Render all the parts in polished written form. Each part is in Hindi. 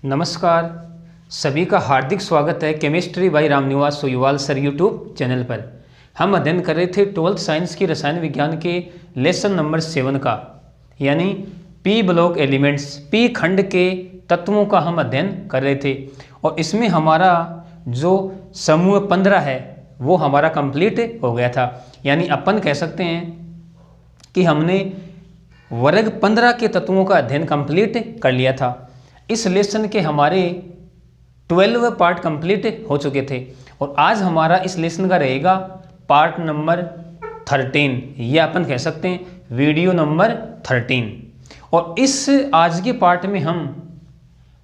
नमस्कार, सभी का हार्दिक स्वागत है chemistry by Ramniwas Soyuwal sir YouTube channel पर। हम अध्ययन कर रहे थे 12th साइंस की रसायन विज्ञान के लेसन नंबर 7 का, यानी पी ब्लॉक एलिमेंट्स, पी खंड के तत्वों का हम अध्ययन कर रहे थे। और इसमें हमारा जो समूह 15 है वो हमारा कंप्लीट हो गया था। यानी अपन कह सकते हैं कि हमने वर्ग 15 के तत्वों का अध्ययन कंप्लीट कर लिया था। इस लेसन के हमारे 12 पार्ट कंप्लीट हो चुके थे और आज हमारा इस लेसन का रहेगा पार्ट नंबर 13, या अपन कह सकते हैं वीडियो नंबर 13। और इस आज के पार्ट में हम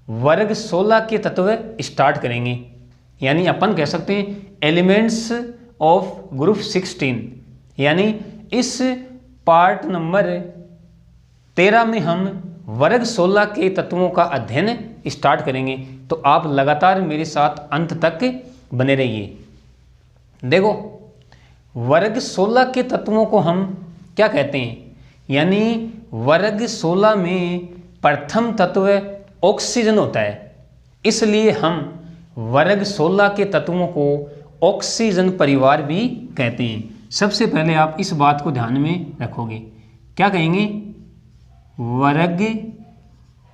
वर्ग 16 के तत्व स्टार्ट करेंगे। यानी अपन कह सकते हैं एलिमेंट्स ऑफ ग्रुप 16। यानी इस पार्ट नंबर 13 में हम वर्ग 16 के तत्वों का अध्ययन स्टार्ट करेंगे। तो आप लगातार मेरे साथ अंत तक बने रहिए। देखो, वर्ग 16 के तत्वों को हम क्या कहते हैं? यानी वर्ग 16 में प्रथम तत्व ऑक्सीजन होता है, इसलिए हम वर्ग 16 के तत्वों को ऑक्सीजन परिवार भी कहते हैं। सबसे पहले आप इस बात को ध्यान में रखोगे, क्या कहेंगे? वर्ग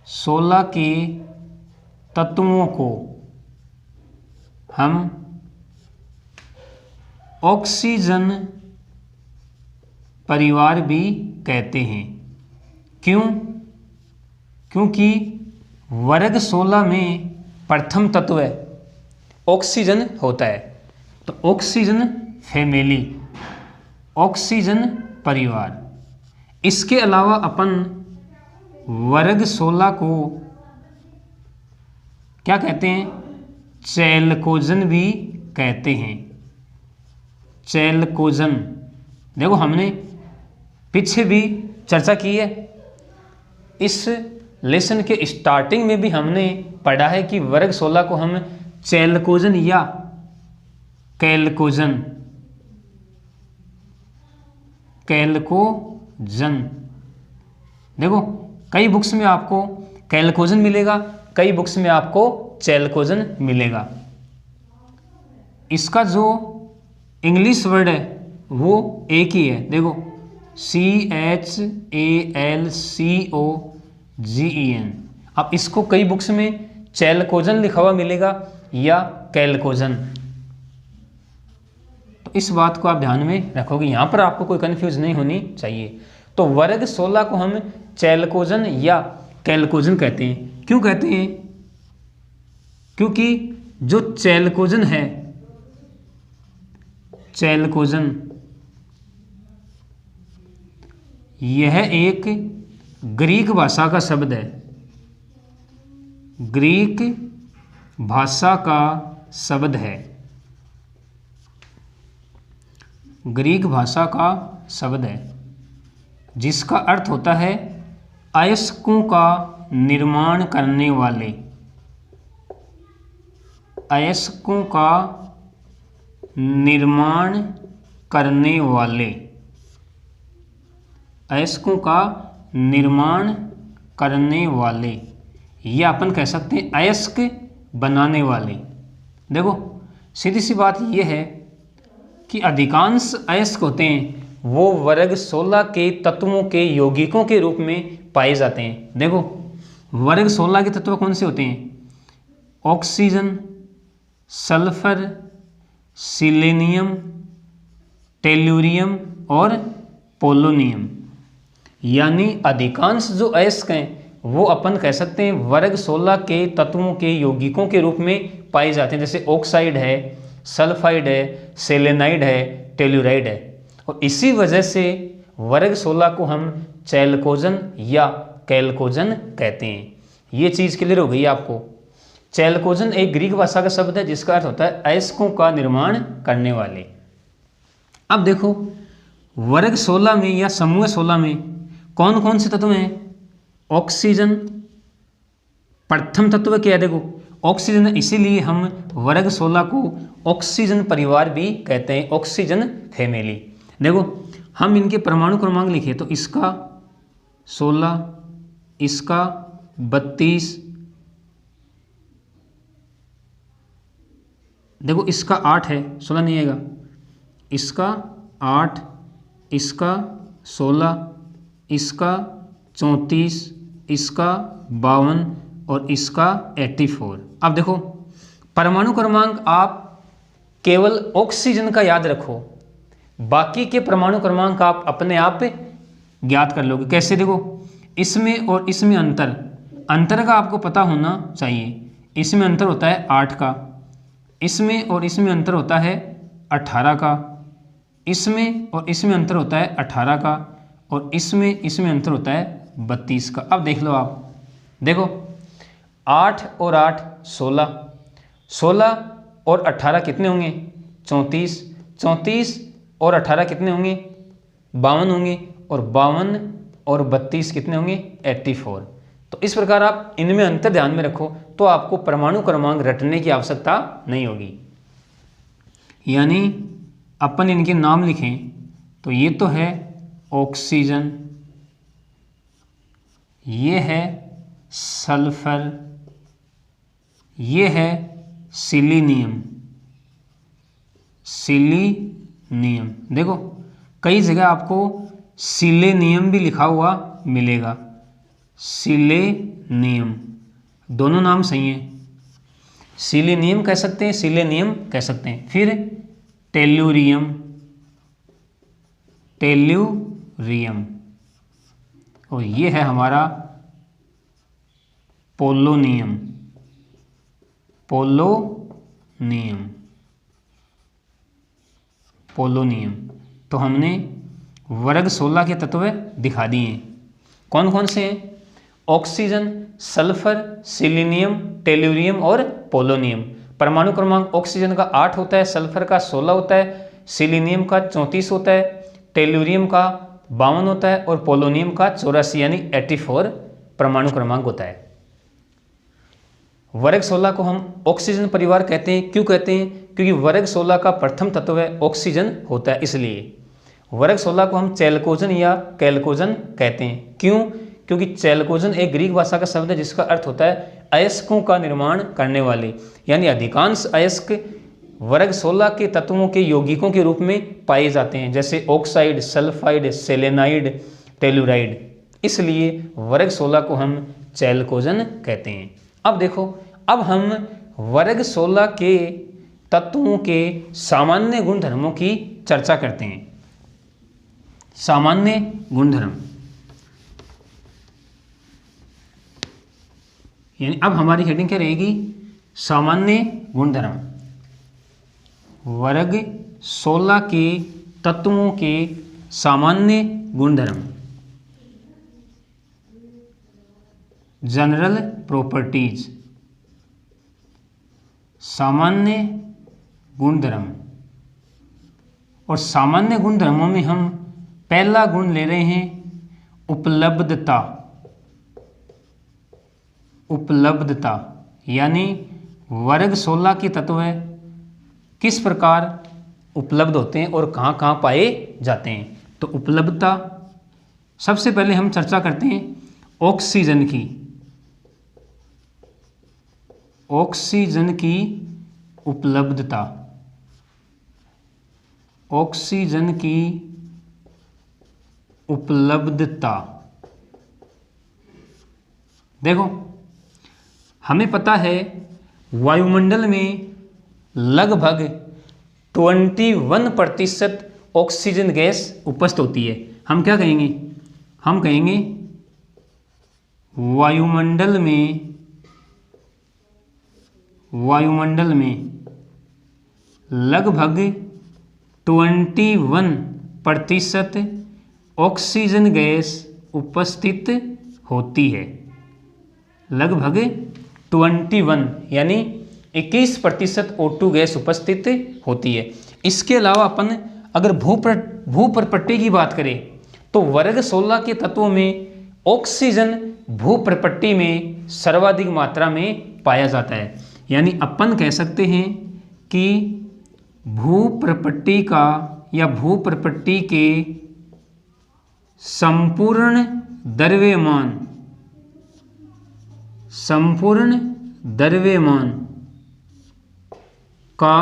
16 के तत्वों को हम ऑक्सीजन परिवार भी कहते हैं। क्यों? क्योंकि वर्ग 16 में प्रथम तत्व ऑक्सीजन होता है। तो ऑक्सीजन फैमिली, ऑक्सीजन परिवार। इसके अलावा अपन वर्ग 16 को क्या कहते हैं? चैलकोजन भी कहते हैं। चैलकोजन, देखो हमने पीछे भी चर्चा की है। इस लेसन के स्टार्टिंग में भी हमने पढ़ा है कि वर्ग 16 को हम चैलकोजन या कैलकोजन, कैलकोजन, देखो कई बुक्स में आपको कैलकोजन मिलेगा, कई बुक्स में आपको चैलकोजन मिलेगा। इसका जो इंग्लिश वर्ड है वो एक ही है, देखो CHALCOGEN। अब इसको कई बुक्स में चैलकोजन लिखा हुआ मिलेगा या कैलकोजन। तो इस बात को आप ध्यान में रखोगे, यहाँ पर आपको कोई कंफ्यूज नहीं होनी चाहिए। तो वर्ग 16 को हम चैलकोजन या कैलकोजन कहते हैं। क्यों कहते हैं? क्योंकि जो चैलकोजन है, चैलकोजन यह एक ग्रीक भाषा का शब्द है। ग्रीक भाषा का शब्द है, ग्रीक भाषा का शब्द है, जिसका अर्थ होता है अयस्कों का निर्माण करने वाले। अयस्कों का निर्माण करने वाले, अयस्कों का निर्माण करने वाले, या अपन कह सकते हैं अयस्क बनाने वाले। देखो सीधी सी बात यह है कि अधिकांश अयस्क होते हैं वो वर्ग 16 के तत्वों के यौगिकों के रूप में पाए जाते हैं। देखो वर्ग 16 के तत्व कौन से होते हैं? ऑक्सीजन, सल्फर, सिलेनियम, टेल्यूरियम और पोलोनियम। यानी अधिकांश जो अयस्क हैं वो अपन कह सकते हैं वर्ग 16 के तत्वों के यौगिकों के रूप में पाए जाते हैं। जैसे ऑक्साइड है, सल्फाइड है, सेलेनाइड है, टेल्यूराइड है। और इसी वजह से वर्ग 16 को हम चैलकोजन या कैलकोजन कहते हैं। ये चीज़ क्लियर हो गई आपको। चैलकोजन एक ग्रीक भाषा का शब्द है जिसका अर्थ होता है अयस्कों का निर्माण करने वाले। अब देखो वर्ग 16 में या समूह 16 में कौन कौन से तत्व हैं? ऑक्सीजन प्रथम तत्व क्या है? देखो ऑक्सीजन, इसीलिए हम वर्ग 16 को ऑक्सीजन परिवार भी कहते हैं, ऑक्सीजन फैमिली। देखो हम इनके परमाणु क्रमांक लिखे तो इसका 16, इसका 32, देखो इसका 8 है, 16 नहीं आएगा, इसका 8, इसका 16, इसका 34, इसका 52 और इसका 84। अब देखो परमाणु क्रमांक आप केवल ऑक्सीजन का याद रखो, बाकी के परमाणु क्रमांक आप अपने आप ज्ञात कर लोगे। कैसे? देखो इसमें और इसमें अंतर का आपको पता होना चाहिए। इसमें अंतर होता है 8 का, इसमें और इसमें अंतर होता है 18 का, इसमें और इसमें अंतर होता है 18 का, और इसमें अंतर होता है 32 का। अब देख लो आप, देखो 8 और 8 16, 16 और 18 कितने होंगे? 34, 34 और 18 कितने होंगे? 52 होंगे, और 52 और 32 कितने होंगे? 84। तो इस प्रकार आप इनमें अंतर ध्यान में रखो तो आपको परमाणु क्रमांक रटने की आवश्यकता नहीं होगी। यानी अपन इनके नाम लिखें तो ये तो है ऑक्सीजन, ये है सल्फर, ये है सिलीनियम। देखो कई जगह आपको सिलेनियम भी लिखा हुआ मिलेगा, सिलेनियम, दोनों नाम सही हैं। सिलेनियम कह सकते हैं, सिलेनियम कह सकते हैं। फिर टेल्यूरियम, और ये है हमारा पोलोनियम। तो हमने वर्ग 16 के तत्व दिखा दिए हैं। कौन कौन से हैं? ऑक्सीजन, सल्फर, सिलीनियम, टेल्यूरियम और पोलोनियम। परमाणु क्रमांक ऑक्सीजन का 8 होता है, सल्फर का 16 होता है, सिलीनियम का 34 होता है, टेल्यूरियम का 52 होता है और पोलोनियम का 84 यानी 84 परमाणु क्रमांक होता है। वर्ग 16 को हम ऑक्सीजन परिवार कहते हैं। क्यों कहते हैं? क्योंकि वर्ग 16 का प्रथम तत्व है ऑक्सीजन होता है, इसलिए वर्ग 16 को हम चैल्कोजन या कैल्कोजन कहते हैं। क्यों? क्योंकि चैल्कोजन एक ग्रीक भाषा का शब्द है जिसका अर्थ होता है अयस्कों का निर्माण करने वाले, यानी अधिकांश अयस्क वर्ग 16 के तत्वों के यौगिकों के रूप में पाए जाते हैं, जैसे ऑक्साइड, सल्फाइड, सेलेनाइड, टेलुराइड। इसलिए वर्ग 16 को हम चैल्कोजन कहते हैं। अब देखो, अब हम वर्ग 16 के तत्वों के सामान्य गुणधर्मों की चर्चा करते हैं। सामान्य गुणधर्म, यानी अब हमारी हेडिंग क्या रहेगी? सामान्य गुणधर्म। वर्ग 16 के तत्वों के सामान्य गुणधर्म, जनरल प्रॉपर्टीज, सामान्य गुणधर्म। और सामान्य गुणधर्मों में हम पहला गुण ले रहे हैं उपलब्धता। यानी वर्ग 16 के तत्व किस प्रकार उपलब्ध होते हैं और कहाँ कहाँ पाए जाते हैं। तो उपलब्धता, सबसे पहले हम चर्चा करते हैं ऑक्सीजन की। ऑक्सीजन की उपलब्धता, ऑक्सीजन की उपलब्धता। देखो हमें पता है वायुमंडल में लगभग 21% ऑक्सीजन गैस उपस्थित होती है। हम क्या कहेंगे? हम कहेंगे वायुमंडल में लगभग 21% ऑक्सीजन गैस उपस्थित होती है। लगभग 21 यानी 21% O2 गैस उपस्थित होती है। इसके अलावा अपन अगर भूप्रपट्टी की बात करें तो वर्ग 16 के तत्वों में ऑक्सीजन भूप्रपट्टी में सर्वाधिक मात्रा में पाया जाता है। यानी अपन कह सकते हैं कि भूप्रपट्टी का या भूप्रपट्टी के संपूर्ण द्रव्यमान का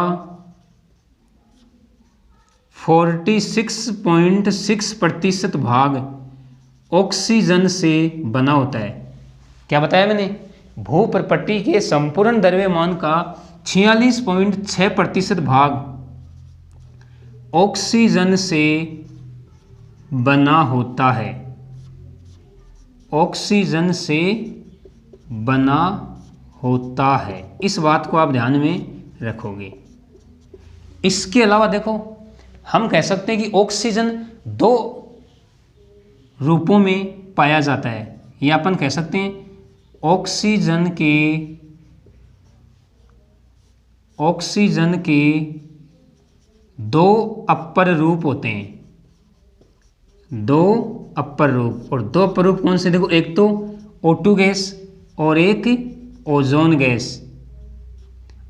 46.6% भाग ऑक्सीजन से बना होता है। क्या बताया मैंने? भूपर्पट्टी के संपूर्ण द्रव्यमान का 46.6% भाग ऑक्सीजन से बना होता है। ऑक्सीजन से बना होता है, इस बात को आप ध्यान में रखोगे। इसके अलावा देखो, हम कह सकते हैं कि ऑक्सीजन दो रूपों में पाया जाता है। या अपन कह सकते हैं ऑक्सीजन के दो अपर रूप होते हैं। दो अपर रूप, और दो अपर रूप कौन से? देखो, एक तो O2 गैस और एक ओजोन गैस।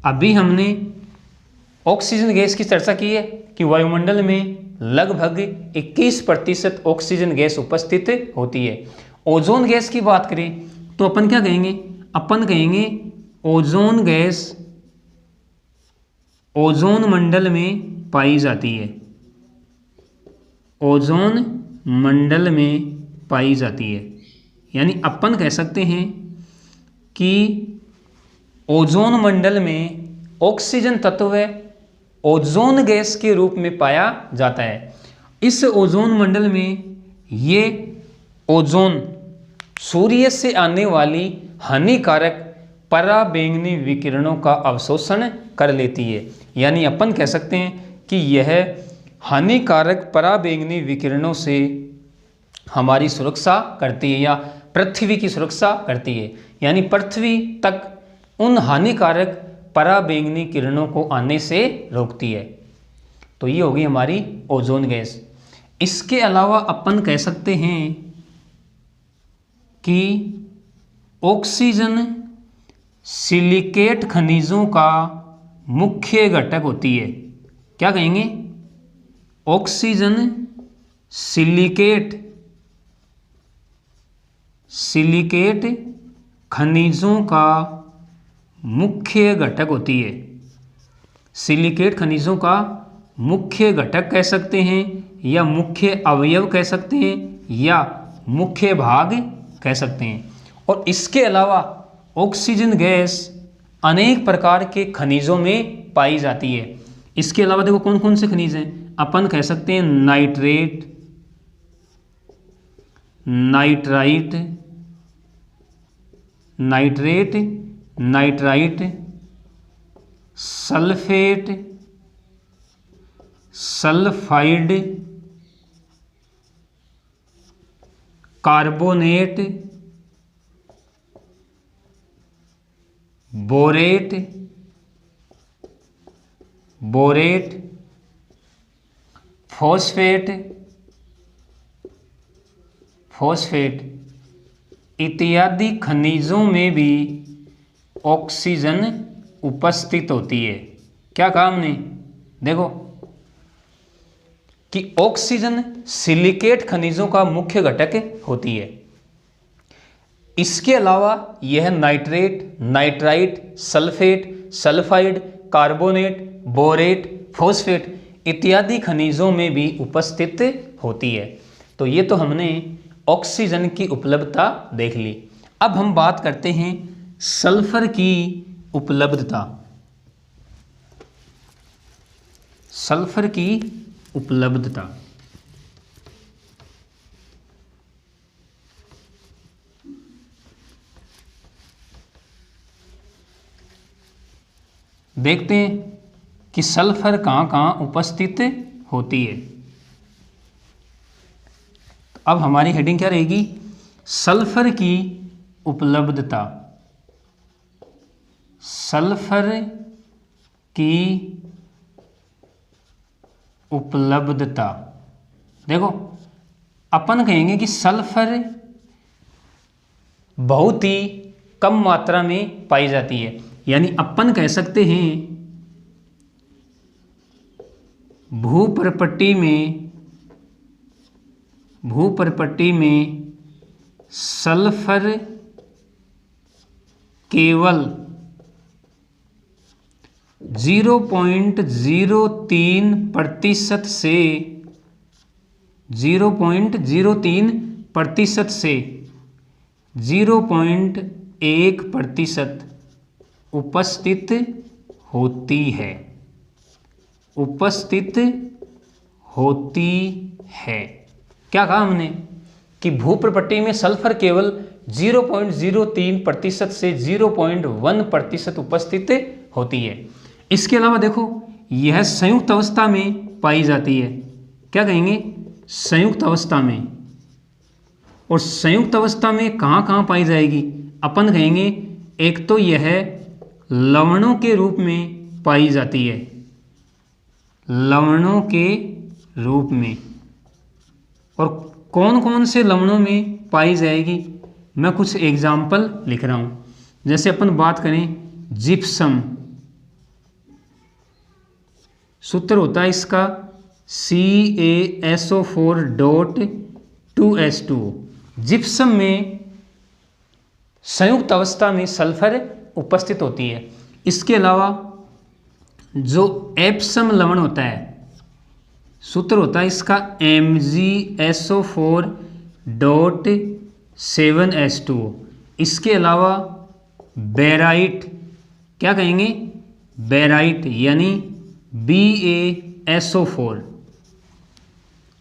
अभी हमने ऑक्सीजन गैस की चर्चा की है कि वायुमंडल में लगभग 21% ऑक्सीजन गैस उपस्थित होती है। ओजोन गैस की बात करें तो अपन क्या कहेंगे? अपन कहेंगे ओजोन गैस ओजोन मंडल में पाई जाती है। ओजोन मंडल में पाई जाती है, यानी अपन कह सकते हैं कि ओजोन मंडल में ऑक्सीजन तत्व ओजोन गैस के रूप में पाया जाता है। इस ओजोन मंडल में ये ओजोन सूर्य से आने वाली हानिकारक पराबैंगनी विकिरणों का अवशोषण कर लेती है। यानी अपन कह सकते हैं कि यह हानिकारक पराबैंगनी विकिरणों से हमारी सुरक्षा करती है या पृथ्वी की सुरक्षा करती है। यानी पृथ्वी तक उन हानिकारक पराबैंगनी किरणों को आने से रोकती है। तो ये होगी हमारी ओजोन गैस। इसके अलावा अपन कह सकते हैं कि ऑक्सीजन सिलिकेट खनिजों का मुख्य घटक होती है। क्या कहेंगे? ऑक्सीजन सिलिकेट खनिजों का मुख्य घटक होती है। सिलिकेट खनिजों का मुख्य घटक कह सकते हैं, या मुख्य अवयव कह सकते हैं, या मुख्य भाग कह सकते हैं। और इसके अलावा ऑक्सीजन गैस अनेक प्रकार के खनिजों में पाई जाती है। इसके अलावा देखो कौन कौन से खनिज हैं? अपन कह सकते हैं nitrate, nitrite, sulphate, sulphide, carbonate, borate, phosphate इत्यादि खनिजों में भी ऑक्सीजन उपस्थित होती है। क्या कहा हमने? देखो कि ऑक्सीजन सिलिकेट खनिजों का मुख्य घटक होती है। इसके अलावा यह nitrate, nitrite, sulphate, sulphide, carbonate, borate, phosphate इत्यादि खनिजों में भी उपस्थित होती है। तो ये तो हमने ऑक्सीजन की उपलब्धता देख ली। अब हम बात करते हैं सल्फर की उपलब्धता। सल्फर की उपलब्धता देखते हैं कि सल्फर कहाँ कहाँ उपस्थित होती है। अब हमारी हेडिंग क्या रहेगी? सल्फर की उपलब्धता। सल्फर की उपलब्धता। देखो अपन कहेंगे कि सल्फर बहुत ही कम मात्रा में पाई जाती है। यानी अपन कह सकते हैं भूपर्पट्टी में सल्फर केवल 0.03% से 0.03% से 0.1% उपस्थित होती है, उपस्थित होती है। क्या कहा हमने कि भूप्रपट्टी में सल्फर केवल 0.03% से 0.1% उपस्थित होती है। इसके अलावा देखो यह संयुक्त अवस्था में पाई जाती है। क्या कहेंगे? संयुक्त अवस्था में। और संयुक्त अवस्था में कहाँ कहाँ पाई जाएगी? अपन कहेंगे एक तो यह लवणों के रूप में पाई जाती है, लवणों के रूप में। और कौन कौन से लवणों में पाई जाएगी, मैं कुछ एग्जाम्पल लिख रहा हूँ। जैसे अपन बात करें जिप्सम, सूत्र होता है इसका CaSO4.2H2O। जिप्सम में संयुक्त अवस्था में सल्फर उपस्थित होती है। इसके अलावा जो एप्सम लवण होता है, सूत्र होता है इसका MgSO4.7H2O। इसके अलावा बेराइट, क्या कहेंगे? बेराइट यानी BaSO4।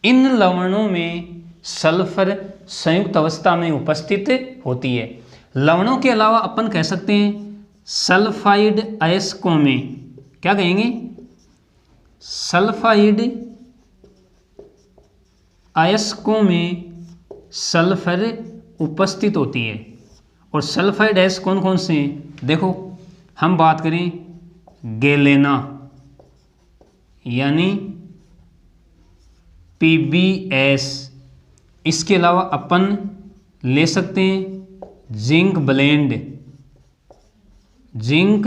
इन लवणों में सल्फर संयुक्त अवस्था में उपस्थित होती है। लवणों के अलावा अपन कह सकते हैं सल्फाइड अयस्कों में, क्या कहेंगे? सल्फाइड अयस्कों में सल्फर उपस्थित होती है। और सल्फाइड अयस्क कौन कौन से हैं? देखो हम बात करें गैलेना यानी PbS। इसके अलावा अपन ले सकते हैं जिंक ब्लेंड, जिंक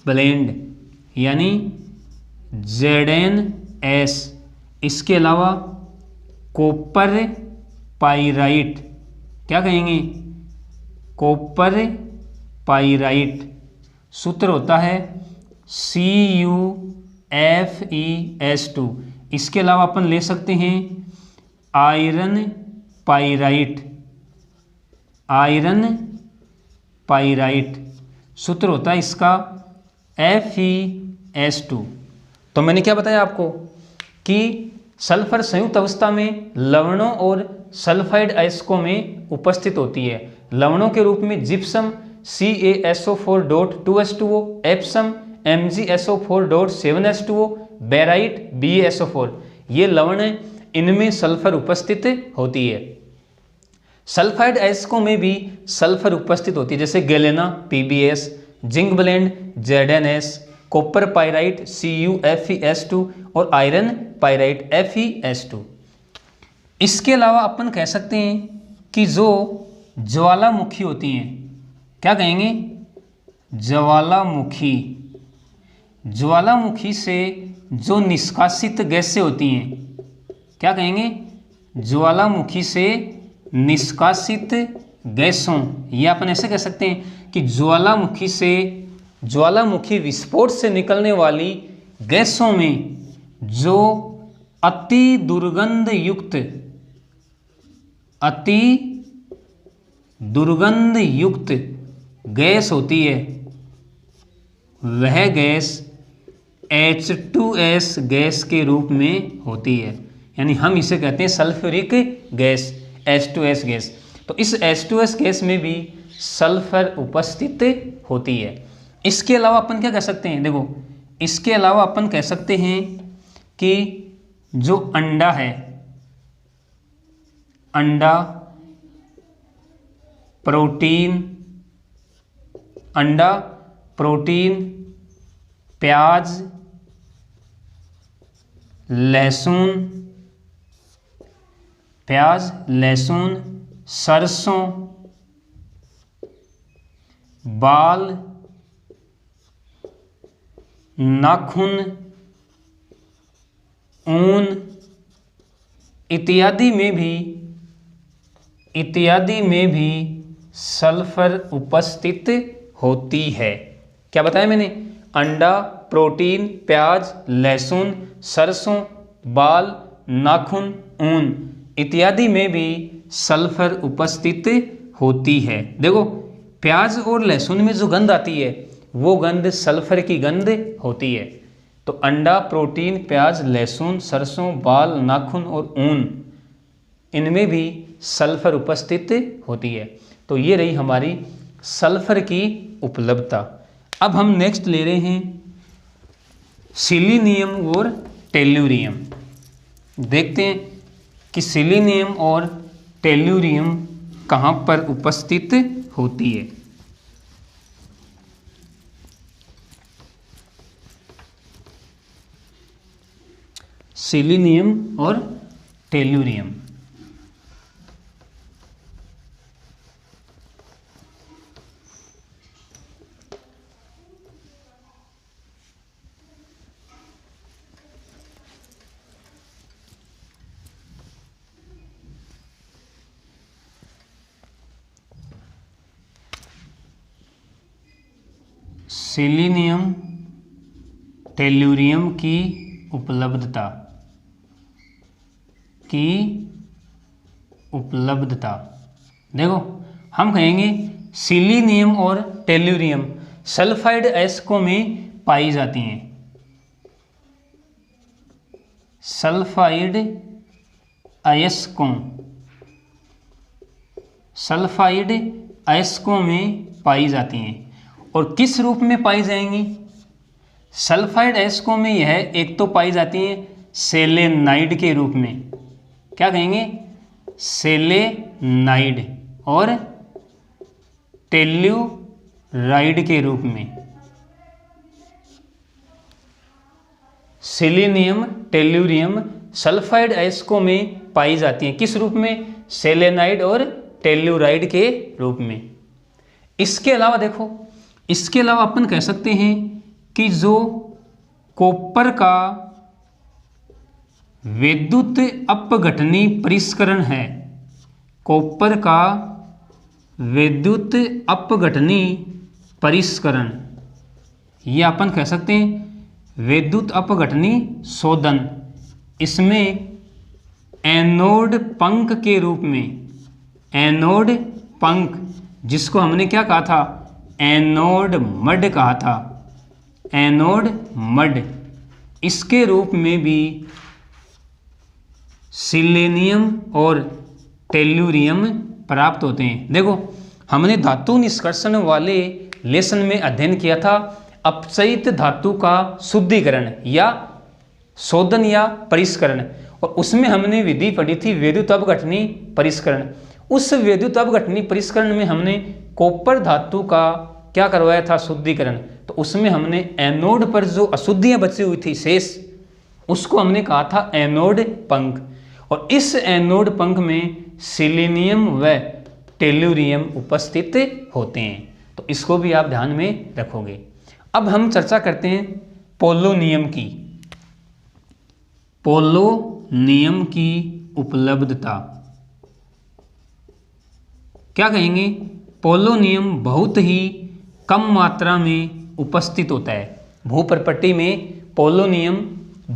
ब्लेंड यानी ZnS। इसके अलावा कॉपर पाइराइट, क्या कहेंगे? Copper pyrite. सूत्र होता है CuFeS2। इसके अलावा अपन ले सकते हैं आयरन पाइराइट, आयरन पाइराइट। सूत्र होता है इसका Fe(S2). तो मैंने क्या बताया आपको कि सल्फर संयुक्त अवस्था में लवणों और सल्फाइड अयस्कों में उपस्थित होती है। लवणों के रूप में gypsum CaSO4.2H2O, Epsom MgSO4.7H2O, barite BaSO4। ये लवण हैं, इनमें सल्फर उपस्थित होती है। सल्फाइड अयस्कों में भी सल्फर उपस्थित होती है, जैसे galena PbS, zinc blende ZnS, copper pyrite CuFeS2 और आयरन पाइराइट Fe(S2). इसके अलावा अपन कह सकते हैं कि जो ज्वालामुखी होती हैं, क्या कहेंगे? ज्वालामुखी। ज्वालामुखी से जो निष्कासित गैसें होती हैं, क्या कहेंगे? ज्वालामुखी से निष्कासित गैसों, या अपन ऐसे कह सकते हैं कि ज्वालामुखी से, ज्वालामुखी विस्फोट से निकलने वाली गैसों में जो अति दुर्गंध युक्त, अति दुर्गंध युक्त गैस होती है, वह गैस H2S गैस के रूप में होती है। यानी हम इसे कहते हैं सल्फ्यूरिक गैस, H2S गैस। तो इस H2S गैस में भी सल्फर उपस्थित होती है। इसके अलावा अपन क्या कह सकते हैं? देखो इसके अलावा अपन कह सकते हैं कि जो अंडा है, अंडा, प्रोटीन, अंडा, प्रोटीन, प्याज, लहसुन, प्याज, लहसुन, सरसों, बाल, नाखून, ऊन इत्यादि में भी सल्फर उपस्थित होती है। क्या बताया मैंने? अंडा, प्रोटीन, प्याज, लहसुन, सरसों, बाल, नाखून, ऊन इत्यादि में भी सल्फर उपस्थित होती है। देखो प्याज और लहसुन में जो गंध आती है वो गंध सल्फर की गंध होती है। तो अंडा, प्रोटीन, प्याज, लहसुन, सरसों, बाल, नाखून और ऊन इनमें भी सल्फर उपस्थित होती है। तो ये रही हमारी सल्फर की उपलब्धता। अब हम नेक्स्ट ले रहे हैं सिलीनियम और टेल्यूरियम। देखते हैं कि सिलीनियम और टेल्यूरियम कहाँ पर उपस्थित होती है। सिलीनियम और टेल्यूरियम। सिलीनियम टेल्यूरियम की उपलब्धता देखो हम कहेंगे सिलीनियम और टेल्यूरियम सल्फाइड अयस्कों में पाई जाती हैं। सल्फाइड अयस्कों में पाई जाती हैं। और किस रूप में पाई जाएंगी? सल्फाइड अयस्कों में यह एक तो पाई जाती हैं सेलेनाइड के रूप में, क्या कहेंगे? सेलेनाइड, और टेल्यूराइड के रूप में। सिलीनियम टेल्यूरियम सल्फाइड अयस्कों में पाई जाती हैं, किस रूप में? सेलेनाइड और टेल्यूराइड के रूप में। इसके अलावा देखो, इसके अलावा अपन कह सकते हैं कि जो कॉपर का विद्युत अपघटनी परिष्करण है, कॉपर का विद्युत अपघटनी परिष्करण, ये अपन कह सकते हैं विद्युत अपघटनी शोधन, इसमें एनोड पंख के रूप में, एनोड पंख जिसको हमने क्या कहा था? एनोड मड कहा था, एनोड मड, इसके रूप में भी सिलीनियम और टेल्यूरियम प्राप्त होते हैं। देखो हमने धातु निष्कर्षण वाले लेसन में अध्ययन किया था अपचयित धातु का शुद्धिकरण या शोधन या परिष्करण, और उसमें हमने विधि पढ़ी थी विद्युत अपघटनी परिष्करण। उस विद्युत अपघटनी परिष्करण में हमने कॉपर धातु का क्या करवाया था? शुद्धिकरण। तो उसमें हमने एनोड पर जो अशुद्धियां बची हुई थी शेष, उसको हमने कहा था एनोड पंख, और इस एनोड पंख में सिलीनियम व टेल्यूरियम उपस्थित होते हैं। तो इसको भी आप ध्यान में रखोगे। अब हम चर्चा करते हैं पोलोनियम की। पोलोनियम की उपलब्धता क्या कहेंगे? पोलोनियम बहुत ही कम मात्रा में उपस्थित होता है। भूप्रपट्टी में पोलोनियम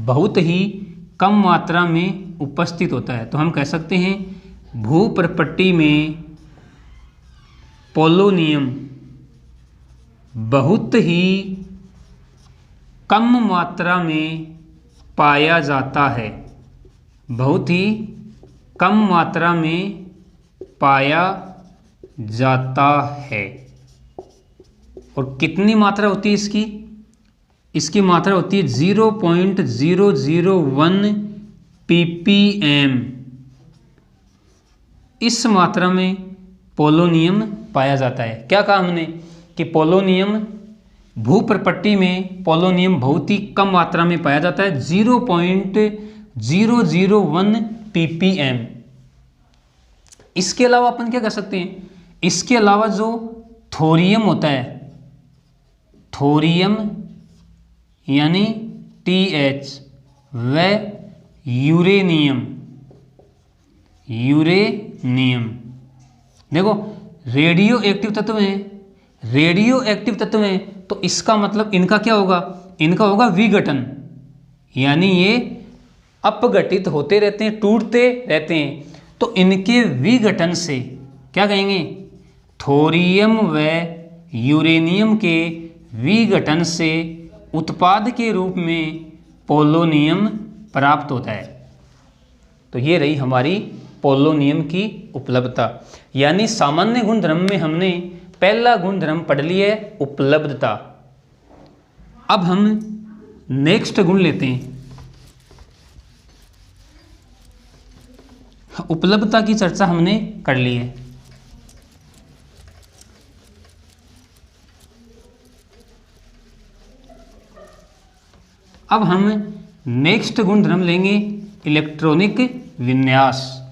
बहुत ही कम मात्रा में उपस्थित होता है। तो हम कह सकते हैं भूप्रपट्टी में पोलोनियम बहुत ही कम मात्रा में पाया जाता है, बहुत ही कम मात्रा में पाया जाता है। और कितनी मात्रा होती है इसकी? इसकी मात्रा होती है 0.001 ppm। इस मात्रा में पोलोनियम पाया जाता है। क्या कहा हमने कि पोलोनियम भूप्रपट्टी में पोलोनियम बहुत ही कम मात्रा में पाया जाता है, 0.001 ppm। इसके अलावा अपन क्या कर सकते हैं? इसके अलावा जो थोरियम होता है, थोरियम यानी TH, व यूरेनियम, यूरेनियम देखो रेडियो एक्टिव तत्व हैं, रेडियो एक्टिव तत्व हैं, तो इसका मतलब इनका क्या होगा? इनका होगा विघटन, यानी ये अपघटित होते रहते हैं, टूटते रहते हैं। तो इनके विघटन से क्या कहेंगे, थोरियम व यूरेनियम के विघटन से उत्पाद के रूप में पोलोनियम प्राप्त होता है। तो ये रही हमारी पोलोनियम की उपलब्धता। यानी सामान्य गुणधर्म में हमने पहला गुणधर्म पढ़ लिया है, उपलब्धता। अब हम नेक्स्ट गुण लेते हैं। उपलब्धता की चर्चा हमने कर ली है। अब हम नेक्स्ट गुणधर्म लेंगे इलेक्ट्रॉनिक विन्यास।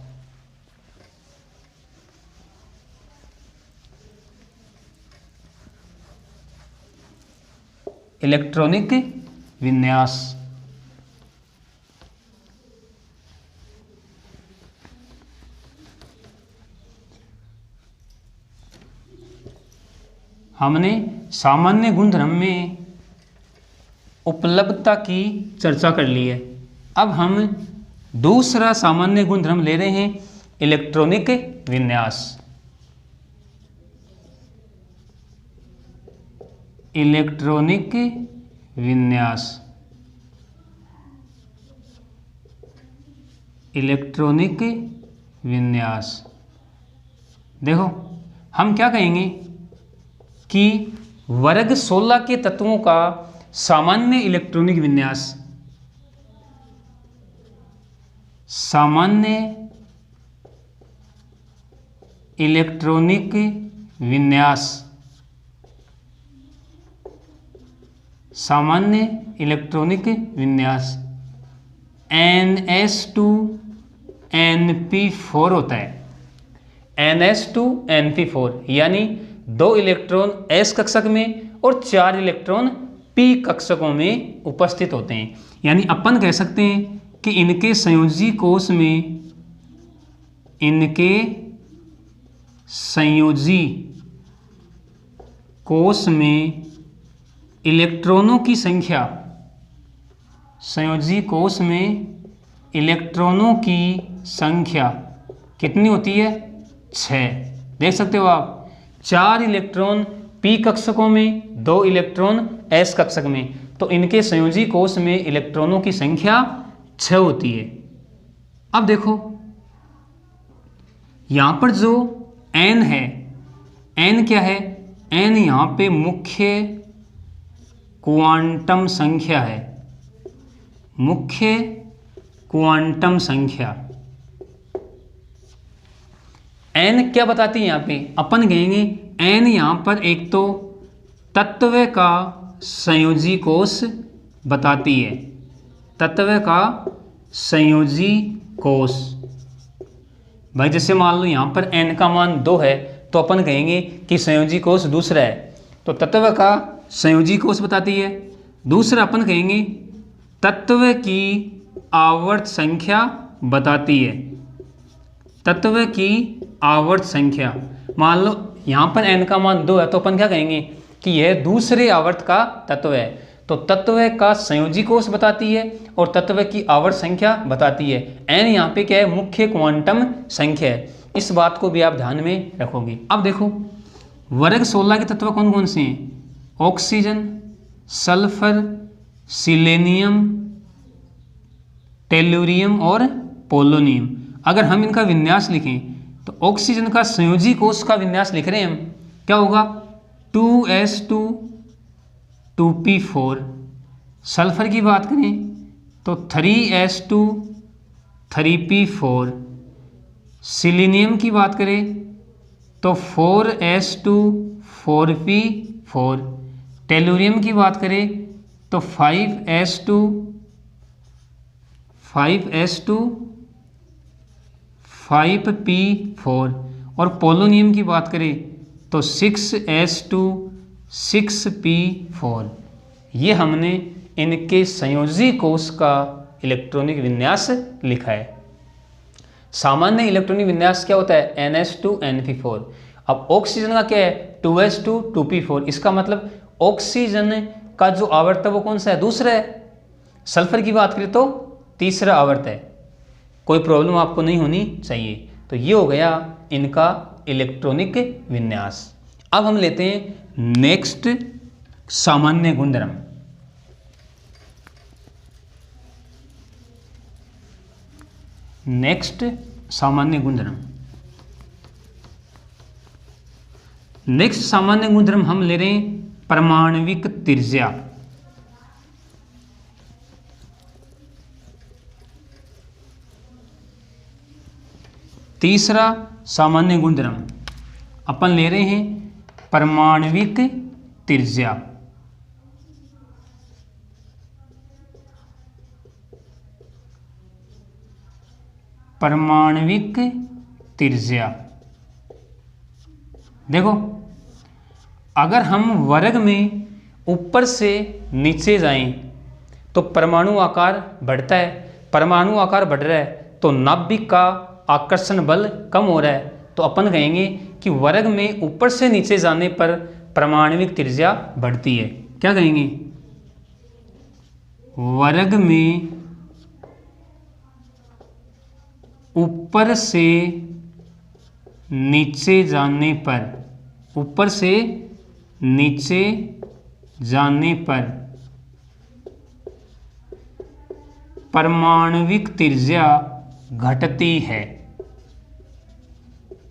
इलेक्ट्रॉनिक विन्यास। हमने सामान्य गुणधर्म में उपलब्धता की चर्चा कर ली है। अब हम दूसरा सामान्य गुणधर्म ले रहे हैं, इलेक्ट्रॉनिक विन्यास। इलेक्ट्रॉनिक विन्यास। इलेक्ट्रॉनिक विन्यास। देखो हम क्या कहेंगे कि वर्ग 16 के तत्वों का सामान्य इलेक्ट्रॉनिक विन्यास, सामान्य इलेक्ट्रॉनिक विन्यास, सामान्य इलेक्ट्रॉनिक विन्यास NS2Np4 होता है। NS2Np4 यानी 2 इलेक्ट्रॉन S कक्षक में और 4 इलेक्ट्रॉन P कक्षकों में उपस्थित होते हैं। यानी अपन कह सकते हैं कि इनके संयोजी कोश में, इनके संयोजी कोश में इलेक्ट्रॉनों की संख्या, संयोजी कोश में इलेक्ट्रॉनों की संख्या कितनी होती है, 6। देख सकते हो आप, 4 इलेक्ट्रॉन P कक्षकों में, 2 इलेक्ट्रॉन S कक्षक में। तो इनके संयोजी कोश में इलेक्ट्रॉनों की संख्या 6 होती है। अब देखो यहां पर जो N है, N क्या है, N यहां पे मुख्य क्वांटम संख्या है, मुख्य क्वांटम संख्या। N क्या बताती है यहां पे, अपन कहेंगे N यहां पर एक तो तत्व का संयोजी कोश बताती है, तत्व का संयोजी कोश। भाई जैसे मान लो यहाँ पर n का मान 2 है तो अपन कहेंगे कि संयोजी कोश दूसरा है, तो तत्व का संयोजी कोश बताती है। दूसरा अपन कहेंगे तत्व की आवर्त संख्या बताती है, तत्व की आवर्त संख्या। मान लो यहाँ पर n का मान 2 है तो अपन क्या कहेंगे कि यह दूसरे आवर्त का तत्व है। तो तत्व का संयोजी कोश बताती है और तत्व की आवर्त संख्या बताती है। n यहाँ पे क्या है, मुख्य क्वांटम संख्या है। इस बात को भी आप ध्यान में रखोगे। अब देखो वर्ग 16 के तत्व कौन कौन से हैं, ऑक्सीजन, सल्फर, सिलेनियम, टेल्यूरियम और पोलोनियम। अगर हम इनका विन्यास लिखें तो ऑक्सीजन का संयोजी कोश का विन्यास लिख रहे हैं हम, क्या होगा 2s2 2p4। सल्फर की बात करें तो 3s2 3p4। सिलीनियम की बात करें तो 4s2 4p4। टेलुरियम की बात करें तो 5s2 5p4। और पोलोनियम की बात करें तो 6s2 6p4। ये हमने इनके संयोजी कोश का इलेक्ट्रॉनिक विन्यास लिखा है। सामान्य इलेक्ट्रॉनिक विन्यास क्या होता है, NS2Np4। अब ऑक्सीजन का क्या है, 2s2 2p4। इसका मतलब ऑक्सीजन का जो आवर्त है वो कौन सा है? दूसरा है। सल्फर की बात करें तो तीसरा आवर्त है। कोई प्रॉब्लम आपको नहीं होनी चाहिए। तो ये हो गया इनका इलेक्ट्रॉनिक विन्यास। अब हम लेते हैं नेक्स्ट सामान्य गुणधर्म। नेक्स्ट सामान्य गुणधर्म। नेक्स्ट सामान्य गुणधर्म हम ले रहे हैं परमाणविक त्रिज्या। तीसरा सामान्य गुणधर्म अपन ले रहे हैं परमाणविक त्रिज्या। परमाणविक त्रिज्या। देखो, अगर हम वर्ग में ऊपर से नीचे जाएं तो परमाणु आकार बढ़ता है। परमाणु आकार बढ़ रहा है तो नाभिक का आकर्षण बल कम हो रहा है। तो अपन कहेंगे कि वर्ग में ऊपर से नीचे जाने पर परमाणविक त्रिज्या बढ़ती है। क्या कहेंगे? वर्ग में ऊपर से नीचे जाने पर, ऊपर से नीचे जाने पर परमाणविक त्रिज्या घटती है।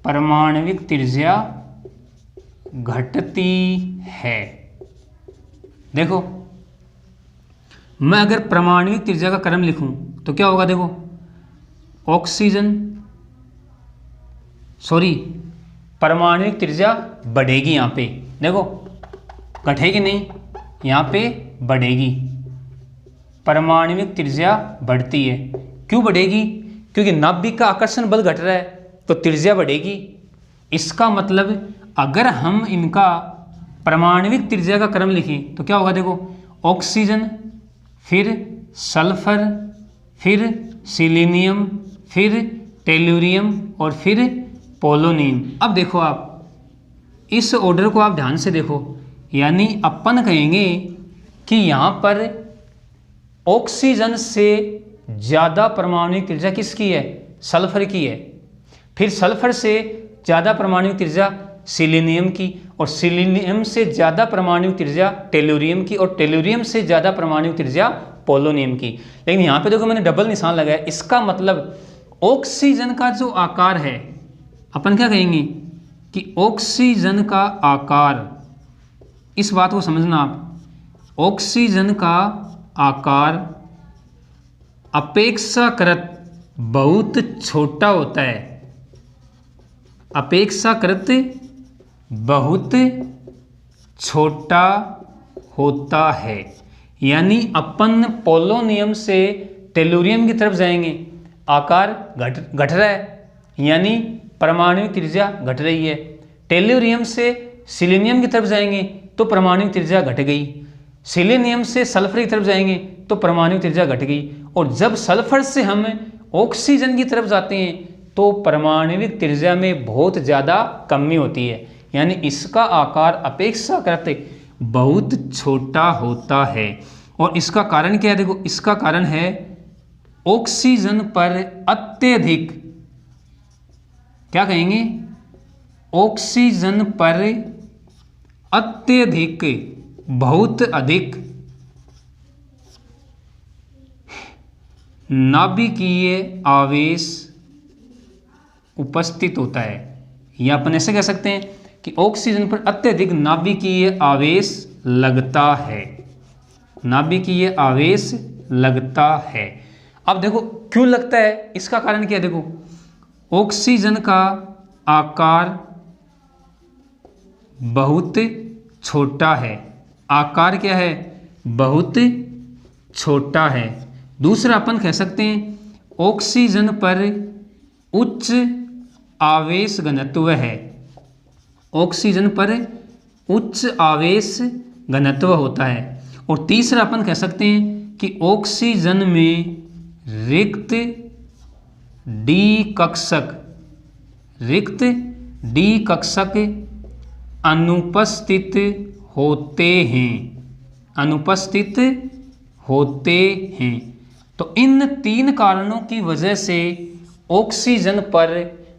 परमाणविक त्रिज्या घटती है। देखो, मैं अगर परमाणविक त्रिज्या का क्रम लिखूं तो क्या होगा? देखो, परमाणविक त्रिज्या बढ़ेगी। यहाँ पे देखो, घटेगी नहीं, यहाँ पे बढ़ेगी। परमाणविक त्रिज्या बढ़ती है। क्यों बढ़ेगी? क्योंकि नाभिक का आकर्षण बल घट रहा है तो त्रिज्या बढ़ेगी। इसका मतलब अगर हम इनका परमाणविक त्रिज्या का क्रम लिखें तो क्या होगा? देखो, ऑक्सीजन, फिर सल्फर, फिर सिलीनियम, फिर टेल्यूरियम और फिर पोलोनियम। अब देखो, आप इस ऑर्डर को आप ध्यान से देखो, यानी अपन कहेंगे कि यहाँ पर ऑक्सीजन से ज़्यादा परमाणविक त्रिज्या किसकी है? सल्फर की है। फिर सल्फर से ज़्यादा परमाणविक त्रिज्या सिलीनियम की, और सिलीनियम से ज़्यादा परमाणविक त्रिज्या टेल्यूरियम की, और टेल्यूरियम से ज़्यादा परमाणविक त्रिज्या पोलोनियम की। लेकिन यहाँ पे देखो, मैंने डबल निशान लगाया। इसका मतलब ऑक्सीजन का जो आकार है, अपन क्या कहेंगे कि ऑक्सीजन का आकार, इस बात को समझना आप, ऑक्सीजन का आकार अपेक्षाकृत बहुत छोटा होता है। अपेक्षाकृत बहुत छोटा होता है। यानी अपन पोलोनियम से टेल्यूरियम की तरफ जाएंगे, आकार घट रहा है, यानी परमाणु त्रिज्या घट रही है। टेल्यूरियम से सिलीनियम की तरफ जाएंगे तो परमाणु त्रिज्या घट गई। सिलीनियम से सल्फर की तरफ जाएंगे तो परमाणु त्रिज्या घट गई। और जब सल्फर से हम ऑक्सीजन की तरफ जाते हैं तो परमाणविक त्रिज्या में बहुत ज़्यादा कमी होती है। यानी इसका आकार अपेक्षाकृत बहुत छोटा होता है। और इसका कारण क्या है? देखो, इसका कारण है ऑक्सीजन पर अत्यधिक, क्या कहेंगे, ऑक्सीजन पर अत्यधिक, बहुत अधिक नाभिकीय आवेश उपस्थित होता है। या अपन ऐसे कह सकते हैं कि ऑक्सीजन पर अत्यधिक नाभिकीय आवेश लगता है। नाभिकीय आवेश लगता है। अब देखो क्यों लगता है, इसका कारण क्या है? देखो, ऑक्सीजन का आकार बहुत छोटा है। आकार क्या है? बहुत छोटा है। दूसरा अपन कह सकते हैं ऑक्सीजन पर उच्च आवेश घनत्व है। ऑक्सीजन पर उच्च आवेश घनत्व होता है। और तीसरा अपन कह सकते हैं कि ऑक्सीजन में रिक्त डी कक्षक अनुपस्थित होते हैं। अनुपस्थित होते हैं। तो इन 3 कारणों की वजह से ऑक्सीजन पर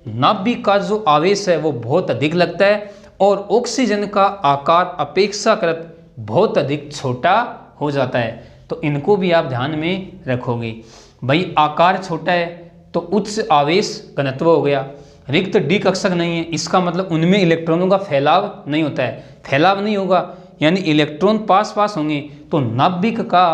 नाभिक का जो आवेश है वो बहुत अधिक लगता है और ऑक्सीजन का आकार अपेक्षाकृत बहुत अधिक छोटा हो जाता है। तो इनको भी आप ध्यान में रखोगे। भाई आकार छोटा है तो उच्च आवेश घनत्व हो गया, रिक्त डी कक्षक नहीं है, इसका मतलब उनमें इलेक्ट्रॉनों का फैलाव नहीं होता है। फैलाव नहीं होगा यानी इलेक्ट्रॉन पास पास होंगे तो नाभिक का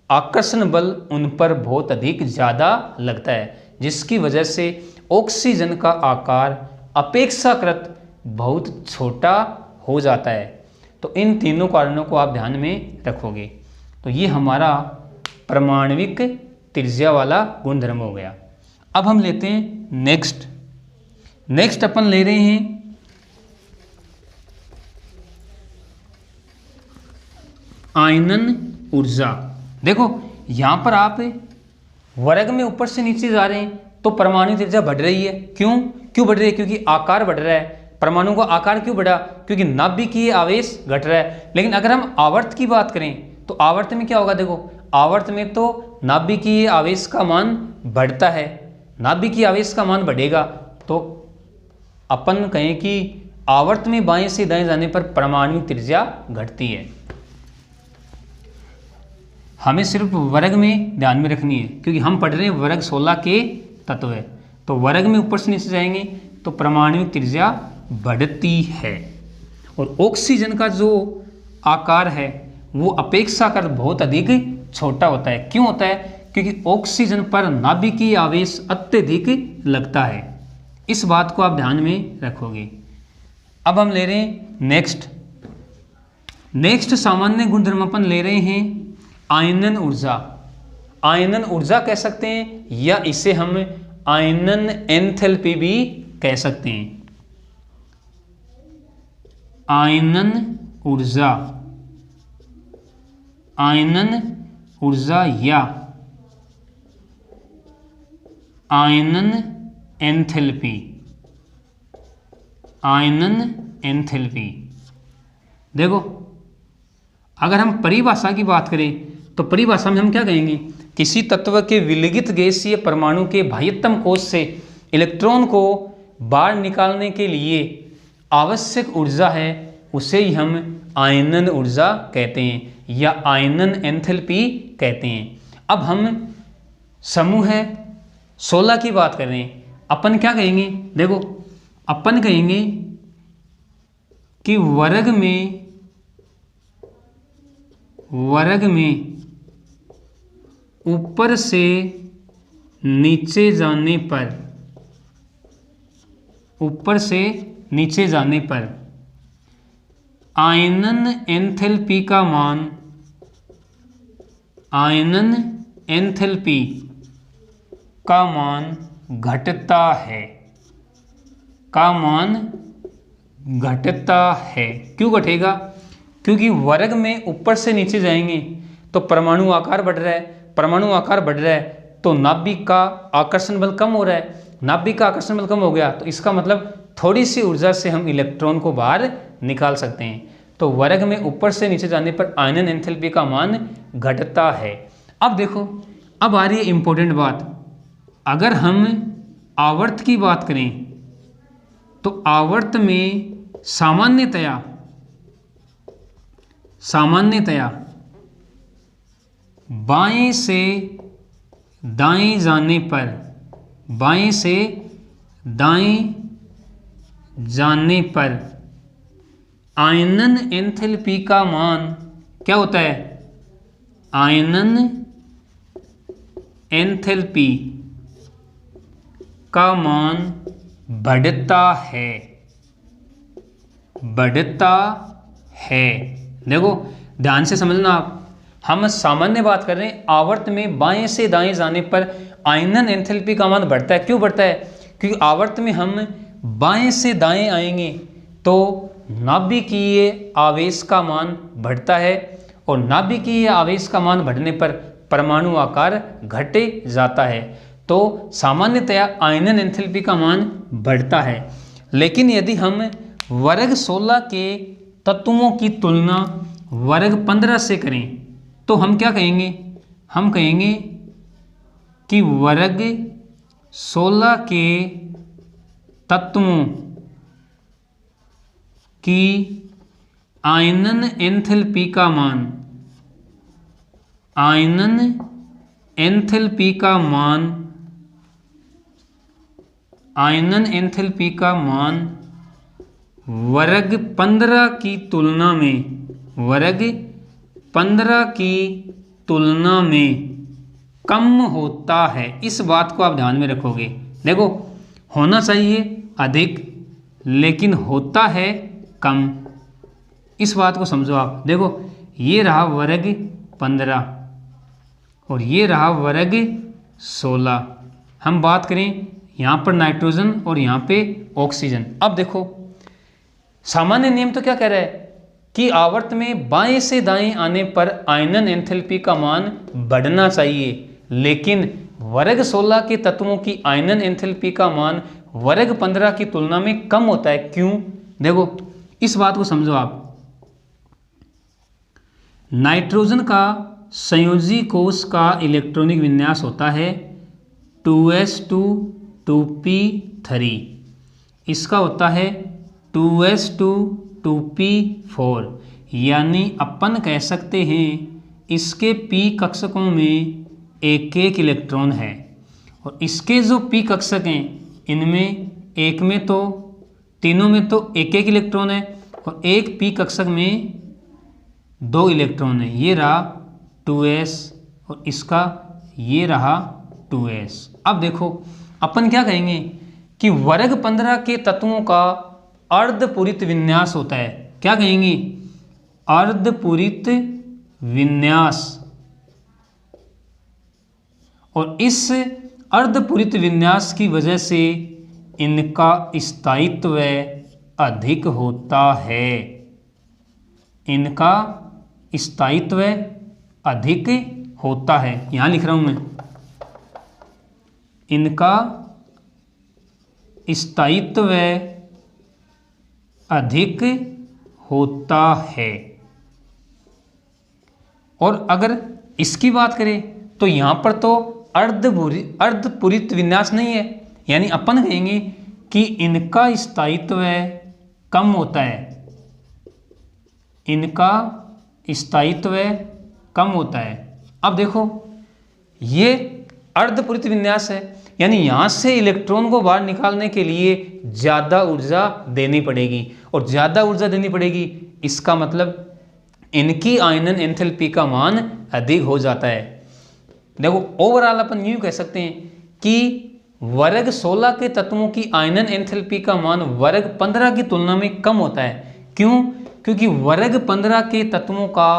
आकर्षण बल उन पर बहुत अधिक ज़्यादा लगता है, जिसकी वजह से ऑक्सीजन का आकार अपेक्षाकृत बहुत छोटा हो जाता है। तो इन तीनों कारणों को आप ध्यान में रखोगे। तो ये हमारा परमाणविक त्रिज्या वाला गुणधर्म हो गया। अब हम लेते हैं नेक्स्ट अपन ले रहे हैं आयनन ऊर्जा। देखो यहां पर आप वर्ग में ऊपर से नीचे जा रहे हैं तो परमाणु त्रिज्या बढ़ रही है। क्यों बढ़ रही है? क्योंकि आकार बढ़ रहा है। परमाणु का आकार क्यों बढ़ा? क्योंकि नाभिकीय आवेश घट रहा है। लेकिन अगर हम आवर्त की बात करें तो आवर्त में क्या होगा? देखो आवर्त में तो नाभिकीय आवेश का मान बढ़ता है, नाभिकीय आवेश का मान बढ़ेगा तो अपन कहें कि आवर्त में बाएं से दाएं जाने पर परमाणु त्रिज्या घटती है। हमें सिर्फ वर्ग में ध्यान में रखनी है क्योंकि हम पढ़ रहे हैं वर्ग 16 के तत्व है। तो वर्ग में ऊपर से नीचे जाएंगे तो परमाणु त्रिज्या बढ़ती है और ऑक्सीजन का जो आकार है वो अपेक्षाकृत बहुत अधिक छोटा होता है। क्यों होता है? क्योंकि ऑक्सीजन पर नाभिकीय आवेश अत्यधिक लगता है। इस बात को आप ध्यान में रखोगे। अब हम ले रहे हैं नेक्स्ट सामान्य गुणधर्म अपन ले रहे हैं आयनन ऊर्जा। आयनन ऊर्जा कह सकते हैं या इसे हम आयनन एंथैल्पी भी कह सकते हैं। आयनन ऊर्जा या आयनन एंथैल्पी। देखो अगर हम परिभाषा की बात करें तो परिभाषा में हम क्या कहेंगे? किसी तत्व के विलगित गैसीय परमाणु के बाह्यतम कोश से इलेक्ट्रॉन को बाहर निकालने के लिए आवश्यक ऊर्जा है उसे ही हम आयनन ऊर्जा कहते हैं या आयनन एंथैल्पी कहते हैं। अब हम समूह 16 की बात कर रहे हैं। अपन क्या कहेंगे? देखो अपन कहेंगे कि वर्ग में ऊपर से नीचे जाने पर आयनन एंथैल्पी का मान घटता है। क्यों घटेगा? क्योंकि वर्ग में ऊपर से नीचे जाएंगे तो परमाणु आकार बढ़ रहा है, तो नाभिक का आकर्षण बल कम हो रहा है। नाभिक का आकर्षण बल कम हो गया तो इसका मतलब थोड़ी सी ऊर्जा से हम इलेक्ट्रॉन को बाहर निकाल सकते हैं। तो वर्ग में ऊपर से नीचे जाने पर आयनन एंथैल्पी का मान घटता है। अब देखो अब आ रही है इंपॉर्टेंट बात। अगर हम आवर्त की बात करें तो आवर्त में सामान्यतया बाएं से दाएं जाने पर आयनन एंथैल्पी का मान क्या होता है? आयनन एंथैल्पी का मान बढ़ता है। देखो ध्यान से समझना आप, हम सामान्य बात कर रहे हैं। आवर्त में बाएं से दाएं जाने पर आयनन एंथैल्पी का मान बढ़ता है। क्यों बढ़ता है? क्योंकि आवर्त में हम बाएं से दाएं आएंगे तो नाभिकीय आवेश का मान बढ़ता है और नाभिकीय आवेश का मान बढ़ने पर परमाणु आकार घटे जाता है। तो सामान्यतया आयनन एंथैल्पी का मान बढ़ता है। लेकिन यदि हम वर्ग 16 के तत्वों की तुलना वर्ग 15 से करें तो हम क्या कहेंगे, हम कहेंगे कि वर्ग 16 के तत्वों की आयनन एंथैल्पी का मान, आयनन एंथैल्पी का मान, आयनन एंथैल्पी का मान वर्ग 15 की तुलना में, वर्ग 15 की तुलना में कम होता है। इस बात को आप ध्यान में रखोगे। देखो, होना चाहिए अधिक लेकिन होता है कम, इस बात को समझो आप। देखो, ये रहा वर्ग 15 और ये रहा वर्ग 16। हम बात करें यहाँ पर नाइट्रोजन और यहाँ पे ऑक्सीजन। अब देखो, सामान्य नियम तो क्या कह रहा है कि आवर्त में बाएं से दाएं आने पर आयनन एंथैल्पी का मान बढ़ना चाहिए, लेकिन वर्ग 16 के तत्वों की आयनन एंथैल्पी का मान वर्ग 15 की तुलना में कम होता है। क्यों? देखो, इस बात को समझो आप। नाइट्रोजन का संयोजी कोष का इलेक्ट्रॉनिक विन्यास होता है 2s2 2p3, इसका होता है 2s2 2p4, यानी अपन कह सकते हैं इसके p कक्षकों में एक एक इलेक्ट्रॉन है और इसके जो p कक्षक हैं इनमें एक में तो, तीनों में तो एक एक इलेक्ट्रॉन है और एक p कक्षक में 2 इलेक्ट्रॉन है। ये रहा 2s और इसका ये रहा 2s। अब देखो, अपन क्या कहेंगे कि वर्ग 15 के तत्वों का अर्धपूरित विन्यास होता है। क्या कहेंगे? अर्धपूरित विन्यास। और इस अर्धपूरित विन्यास की वजह से इनका स्थायित्व अधिक होता है, इनका स्थायित्व अधिक होता है। यहां लिख रहा हूं मैं, इनका स्थायित्व अधिक होता है। और अगर इसकी बात करें तो यहां पर तो अर्धपूरित विन्यास नहीं है, यानी अपन कहेंगे कि इनका स्थायित्व कम होता है, इनका स्थायित्व कम होता है। अब देखो, ये अर्धपूरित विन्यास है, यानी यहां से इलेक्ट्रॉन को बाहर निकालने के लिए ज़्यादा ऊर्जा देनी पड़ेगी और ज़्यादा ऊर्जा देनी पड़ेगी, इसका मतलब इनकी आयनन एंथैल्पी का मान अधिक हो जाता है। देखो, ओवरऑल अपन यूँ कह सकते हैं कि वर्ग 16 के तत्वों की आयनन एंथैल्पी का मान वर्ग 15 की तुलना में कम होता है। क्यों? क्योंकि वर्ग 15 के तत्वों का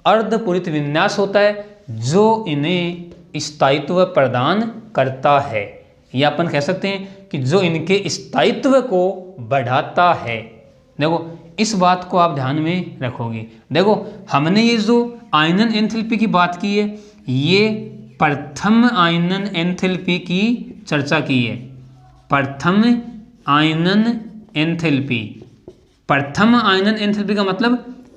अर्धपूरित विन्यास होता है जो इन्हें स्थायित्व प्रदान करता है, या अपन कह सकते हैं कि जो इनके स्थायित्व को बढ़ाता है। देखो, इस बात को आप ध्यान में रखोगे। देखो, हमने ये जो आयनन एंथैल्पी की बात की है, ये प्रथम आयनन एंथैल्पी की चर्चा की है। प्रथम आयनन एंथैल्पी, प्रथम आयनन एंथैल्पी का मतलब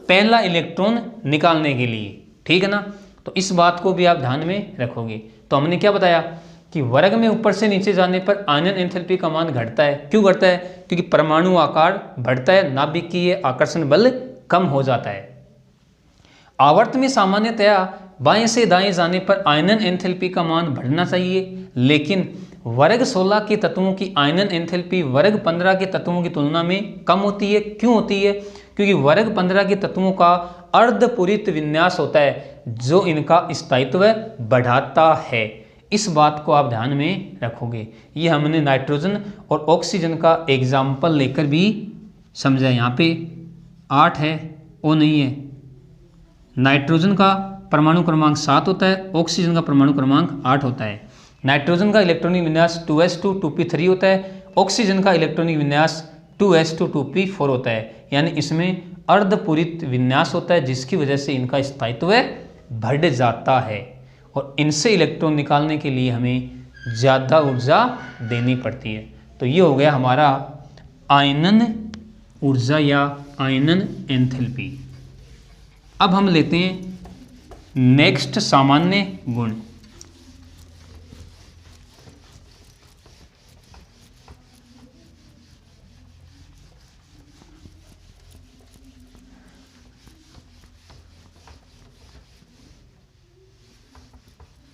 पहला इलेक्ट्रॉन निकालने के लिए, ठीक है ना। तो इस बात को भी आप ध्यान में रखोगे। तो हमने क्या बताया कि वर्ग में ऊपर से नीचे जाने पर आयनन एंथैल्पी का मान घटता है। क्यों घटता है? क्योंकि परमाणु आकार बढ़ता है, नाभिकीय आकर्षण बल कम हो जाता है। आवर्त में सामान्यतया बाएं से दाएं जाने पर आयनन एंथैल्पी का मान बढ़ना चाहिए, लेकिन वर्ग 16 के तत्वों की आयनन एंथैल्पी वर्ग 15 के तत्वों की तुलना में कम होती है। क्यों होती है? क्योंकि वर्ग 15 के तत्वों का अर्धपूरित विन्यास होता है जो इनका स्थायित्व बढ़ाता है। इस बात को आप ध्यान में रखोगे। ये हमने नाइट्रोजन और ऑक्सीजन का एग्जाम्पल लेकर भी समझा। यहाँ पे 8 है, वो नहीं है। नाइट्रोजन का परमाणु क्रमांक 7 होता है, ऑक्सीजन का परमाणु क्रमांक 8 होता है। नाइट्रोजन का इलेक्ट्रॉनिक विन्यास 2s2 2p3 होता है, ऑक्सीजन का इलेक्ट्रॉनिक विन्यास 2s2 2p4 होता है। यानी इसमें अर्धपूरित विन्यास होता है जिसकी वजह से इनका स्थायित्व बढ़ जाता है और इनसे इलेक्ट्रॉन निकालने के लिए हमें ज़्यादा ऊर्जा देनी पड़ती है। तो ये हो गया हमारा आयनन ऊर्जा या आयनन एंथैल्पी। अब हम लेते हैं नेक्स्ट सामान्य गुण।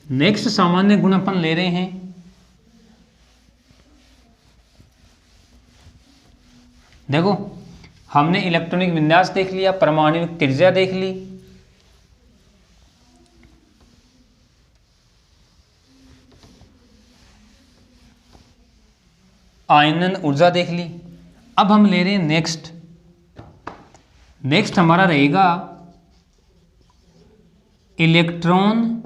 नेक्स्ट सामान्य गुण अपन ले रहे हैं देखो, हमने इलेक्ट्रॉनिक विन्यास देख लिया, परमाणुविक त्रिज्या देख ली, आयनन ऊर्जा देख ली। अब हम ले रहे हैं नेक्स्ट हमारा रहेगा इलेक्ट्रॉन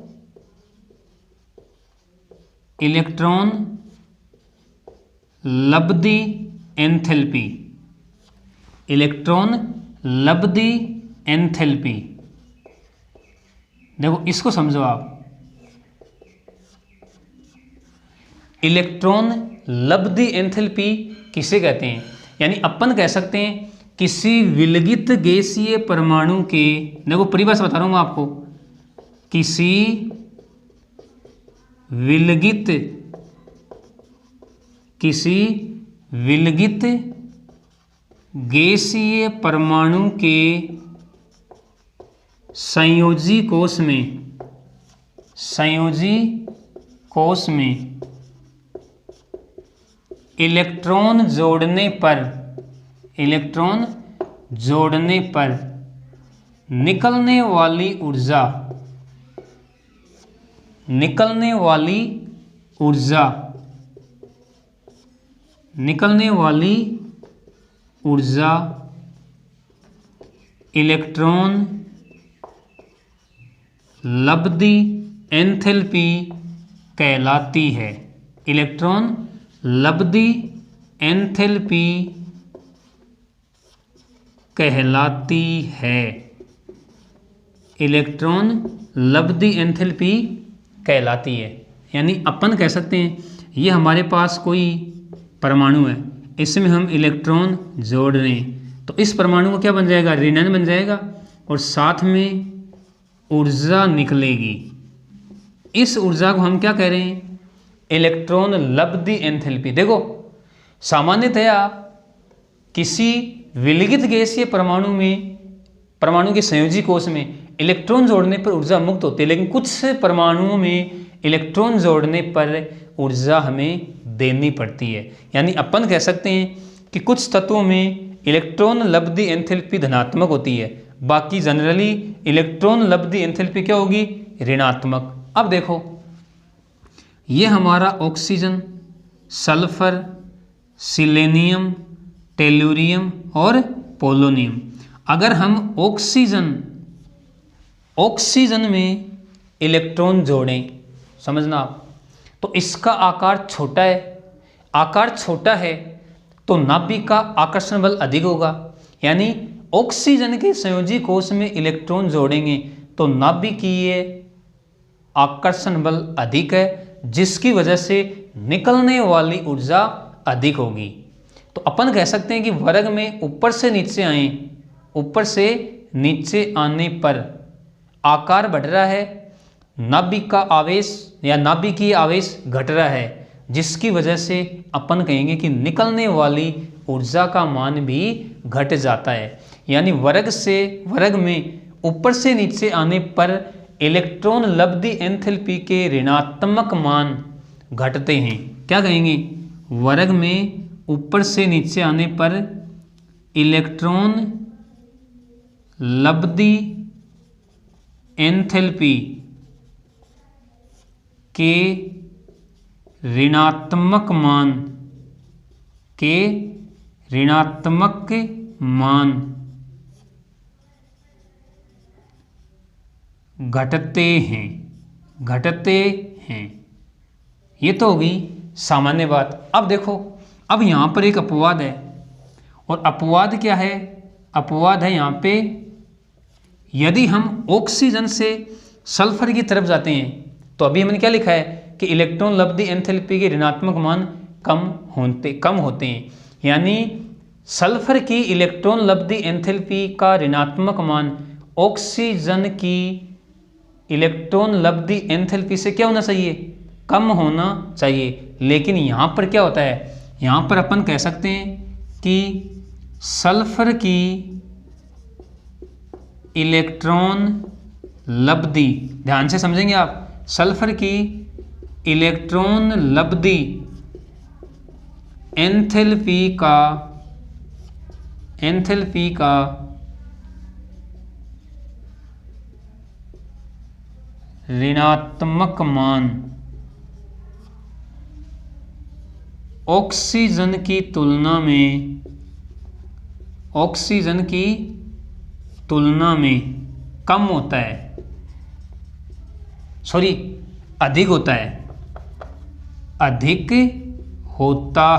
लब्धि एंथैल्पी। इलेक्ट्रॉन लब्धि एंथैल्पी, देखो इसको समझो आप। इलेक्ट्रॉन लब्धि एंथैल्पी किसे कहते हैं? यानी अपन कह सकते हैं किसी विलगित गैसीय परमाणु के, देखो परिभाषा बता रहा हूं मैं आपको, किसी विलगित गैसीय परमाणु के संयोजी कोश में इलेक्ट्रॉन जोड़ने पर निकलने वाली ऊर्जा इलेक्ट्रॉन लब्धि एंथैल्पी कहलाती है। इलेक्ट्रॉन लब्धि एंथैल्पी कहलाती है। इलेक्ट्रॉन लब्धि एंथैल्पी कहलाती है। यानी अपन कह सकते हैं ये हमारे पास कोई परमाणु है, इसमें हम इलेक्ट्रॉन जोड़ रहे हैं तो इस परमाणु को क्या बन जाएगा? ऋणायन बन जाएगा और साथ में ऊर्जा निकलेगी। इस ऊर्जा को हम क्या कह रहे हैं? इलेक्ट्रॉन लब्धि एंथैल्पी। देखो सामान्यतया किसी विलगित गैसीय परमाणु के संयोजी कोश में इलेक्ट्रॉन जोड़ने पर ऊर्जा मुक्त होती है, लेकिन कुछ परमाणुओं में इलेक्ट्रॉन जोड़ने पर ऊर्जा हमें देनी पड़ती है। यानी अपन कह सकते हैं कि कुछ तत्वों में इलेक्ट्रॉन लब्धि एंथैल्पी धनात्मक होती है, बाकी जनरली इलेक्ट्रॉन लब्धि एंथैल्पी क्या होगी? ऋणात्मक। अब देखो ये हमारा ऑक्सीजन, सल्फर, सिलेनियम, टेलुरियम और पोलोनियम, अगर हम ऑक्सीजन में इलेक्ट्रॉन जोड़ें, समझना आप, तो इसका आकार छोटा है तो नाभिक का आकर्षण बल अधिक होगा। यानी ऑक्सीजन के संयोजी कोश में इलेक्ट्रॉन जोड़ेंगे तो नाभिकीय आकर्षण बल अधिक है, जिसकी वजह से निकलने वाली ऊर्जा अधिक होगी। तो अपन कह सकते हैं कि वर्ग में ऊपर से नीचे आने पर आकार बढ़ रहा है, नाभिक का आवेश या नाभिकीय आवेश घट रहा है, जिसकी वजह से अपन कहेंगे कि निकलने वाली ऊर्जा का मान भी घट जाता है। यानी वर्ग में ऊपर से नीचे आने पर इलेक्ट्रॉन लब्धि एंथैल्पी के ऋणात्मक मान घटते हैं। क्या कहेंगे? वर्ग में ऊपर से नीचे आने पर इलेक्ट्रॉन लब्धि एंथैल्पी के ऋणात्मक मान घटते हैं। ये तो होगी सामान्य बात। अब देखो, अब यहाँ पर एक अपवाद है, और अपवाद क्या है? अपवाद है यहाँ पे, यदि हम ऑक्सीजन से सल्फर की तरफ जाते हैं तो अभी हमने क्या लिखा है कि इलेक्ट्रॉन लब्धि एंथैल्पी के ऋणात्मक मान कम होते हैं। यानी सल्फर की इलेक्ट्रॉन लब्धि एंथैल्पी का ऋणात्मक मान ऑक्सीजन की इलेक्ट्रॉन लब्धि एंथैल्पी से क्या होना चाहिए, कम होना चाहिए। लेकिन यहाँ पर क्या होता है, यहाँ पर अपन कह सकते हैं कि सल्फर की इलेक्ट्रॉन लब्धि, ध्यान से समझेंगे आप, सल्फर की इलेक्ट्रॉन लब्धि एंथैल्पी का ऋणात्मक मान ऑक्सीजन की तुलना में कम होता है, सॉरी अधिक होता है, अधिक होता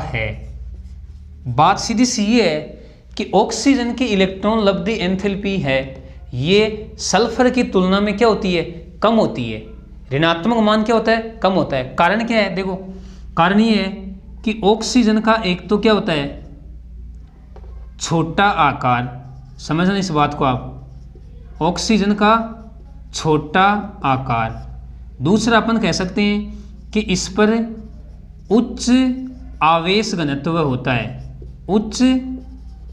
है। बात सीधी सी ये है कि ऑक्सीजन की इलेक्ट्रॉन लब्धि एंथैल्पी है, ये सल्फर की तुलना में क्या होती है, कम होती है। ऋणात्मक मान क्या होता है, कम होता है। कारण क्या है, देखो कारण ये है कि ऑक्सीजन का एक तो क्या होता है, छोटा आकार, समझना इस बात को आप, ऑक्सीजन का छोटा आकार। दूसरा अपन कह सकते हैं कि इस पर उच्च आवेश घनत्व होता है, उच्च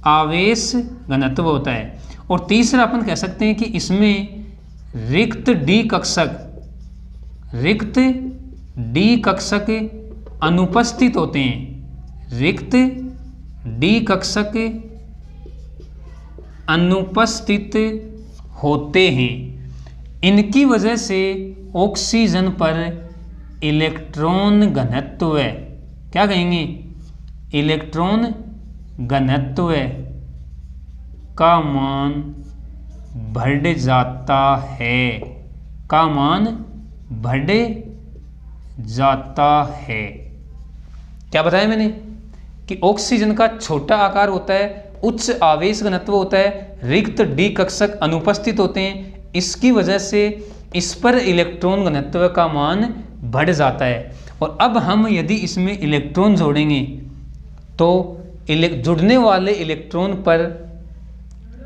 आवेश घनत्व होता है। और तीसरा अपन कह सकते हैं कि इसमें रिक्त डी कक्षक अनुपस्थित होते हैं, रिक्त डी कक्षक अनुपस्थित होते हैं। इनकी वजह से ऑक्सीजन पर इलेक्ट्रॉन घनत्व, क्या कहेंगे, इलेक्ट्रॉन घनत्व का मान बढ़ जाता है, का मान बढ़ जाता है। क्या बताया मैंने कि ऑक्सीजन का छोटा आकार होता है, उच्च आवेश घनत्व होता है, रिक्त डी कक्षक अनुपस्थित होते हैं, इसकी वजह से इस पर इलेक्ट्रॉन घनत्व का मान बढ़ जाता है। और अब हम यदि इसमें इलेक्ट्रॉन जोड़ेंगे तो जुड़ने वाले इलेक्ट्रॉन पर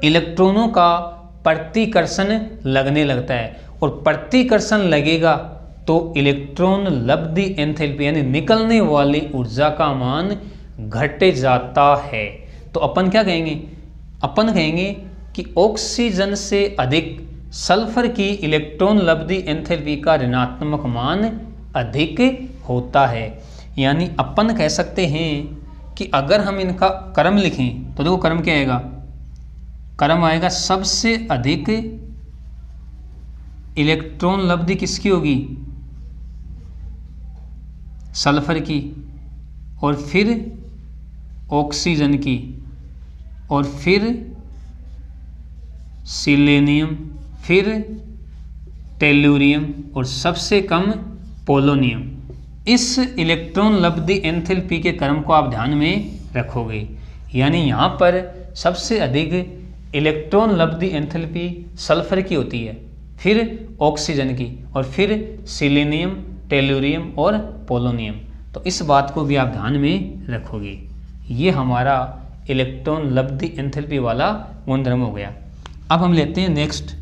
इलेक्ट्रॉनों का प्रतिकर्षण लगने लगता है, और प्रतिकर्षण लगेगा तो इलेक्ट्रॉन लब्धि एंथैल्पी यानी निकलने वाली ऊर्जा का मान घट जाता है। तो अपन क्या कहेंगे, अपन कहेंगे कि ऑक्सीजन से अधिक सल्फर की इलेक्ट्रॉन लब्धि एंथैल्पी का ऋणात्मक मान अधिक होता है। यानी अपन कह सकते हैं कि अगर हम इनका क्रम लिखें तो देखो क्रम क्या आएगा, क्रम आएगा सबसे अधिक इलेक्ट्रॉन लब्धि किसकी होगी, सल्फर की, और फिर ऑक्सीजन की, और फिर सिलेनियम, फिर टेल्यूरियम, और सबसे कम पोलोनियम। इस इलेक्ट्रॉन लब्धि एंथैल्पी के क्रम को आप ध्यान में रखोगे। यानी यहाँ पर सबसे अधिक इलेक्ट्रॉन लब्धि एंथैल्पी सल्फर की होती है, फिर ऑक्सीजन की, और फिर सिलेनियम, टेल्यूरियम और पोलोनियम। तो इस बात को भी आप ध्यान में रखोगे। ये हमारा इलेक्ट्रॉन लब्धि एंथैल्पी वाला गुणधर्म हो गया। अब हम लेते हैं नेक्स्ट,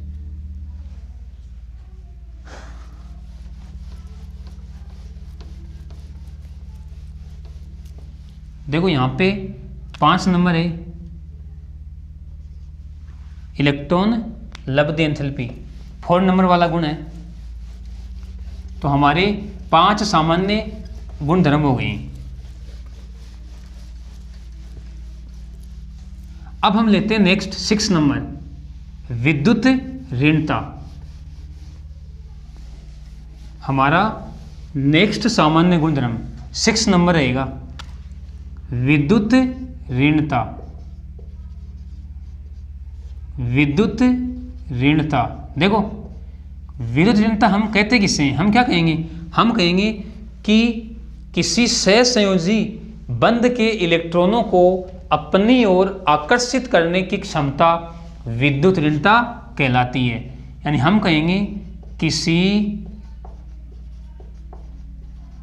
देखो यहाँ पे 5 नंबर है इलेक्ट्रॉन लब्धि एंथैल्पी, 4 नंबर वाला गुण है। तो हमारे 5 सामान्य गुणधर्म हो गए। अब हम लेते हैं नेक्स्ट 6 नंबर, विद्युत ऋणता। हमारा नेक्स्ट सामान्य गुणधर्म 6 नंबर रहेगा, विद्युत ऋणता। विद्युत ऋणता, देखो विद्युत ऋणता हम कहते किससे हैं, हम क्या कहेंगे, हम कहेंगे कि किसी सहसंयोजी बंध के इलेक्ट्रॉनों को अपनी ओर आकर्षित करने की क्षमता विद्युत ऋणता कहलाती है। यानी हम कहेंगे किसी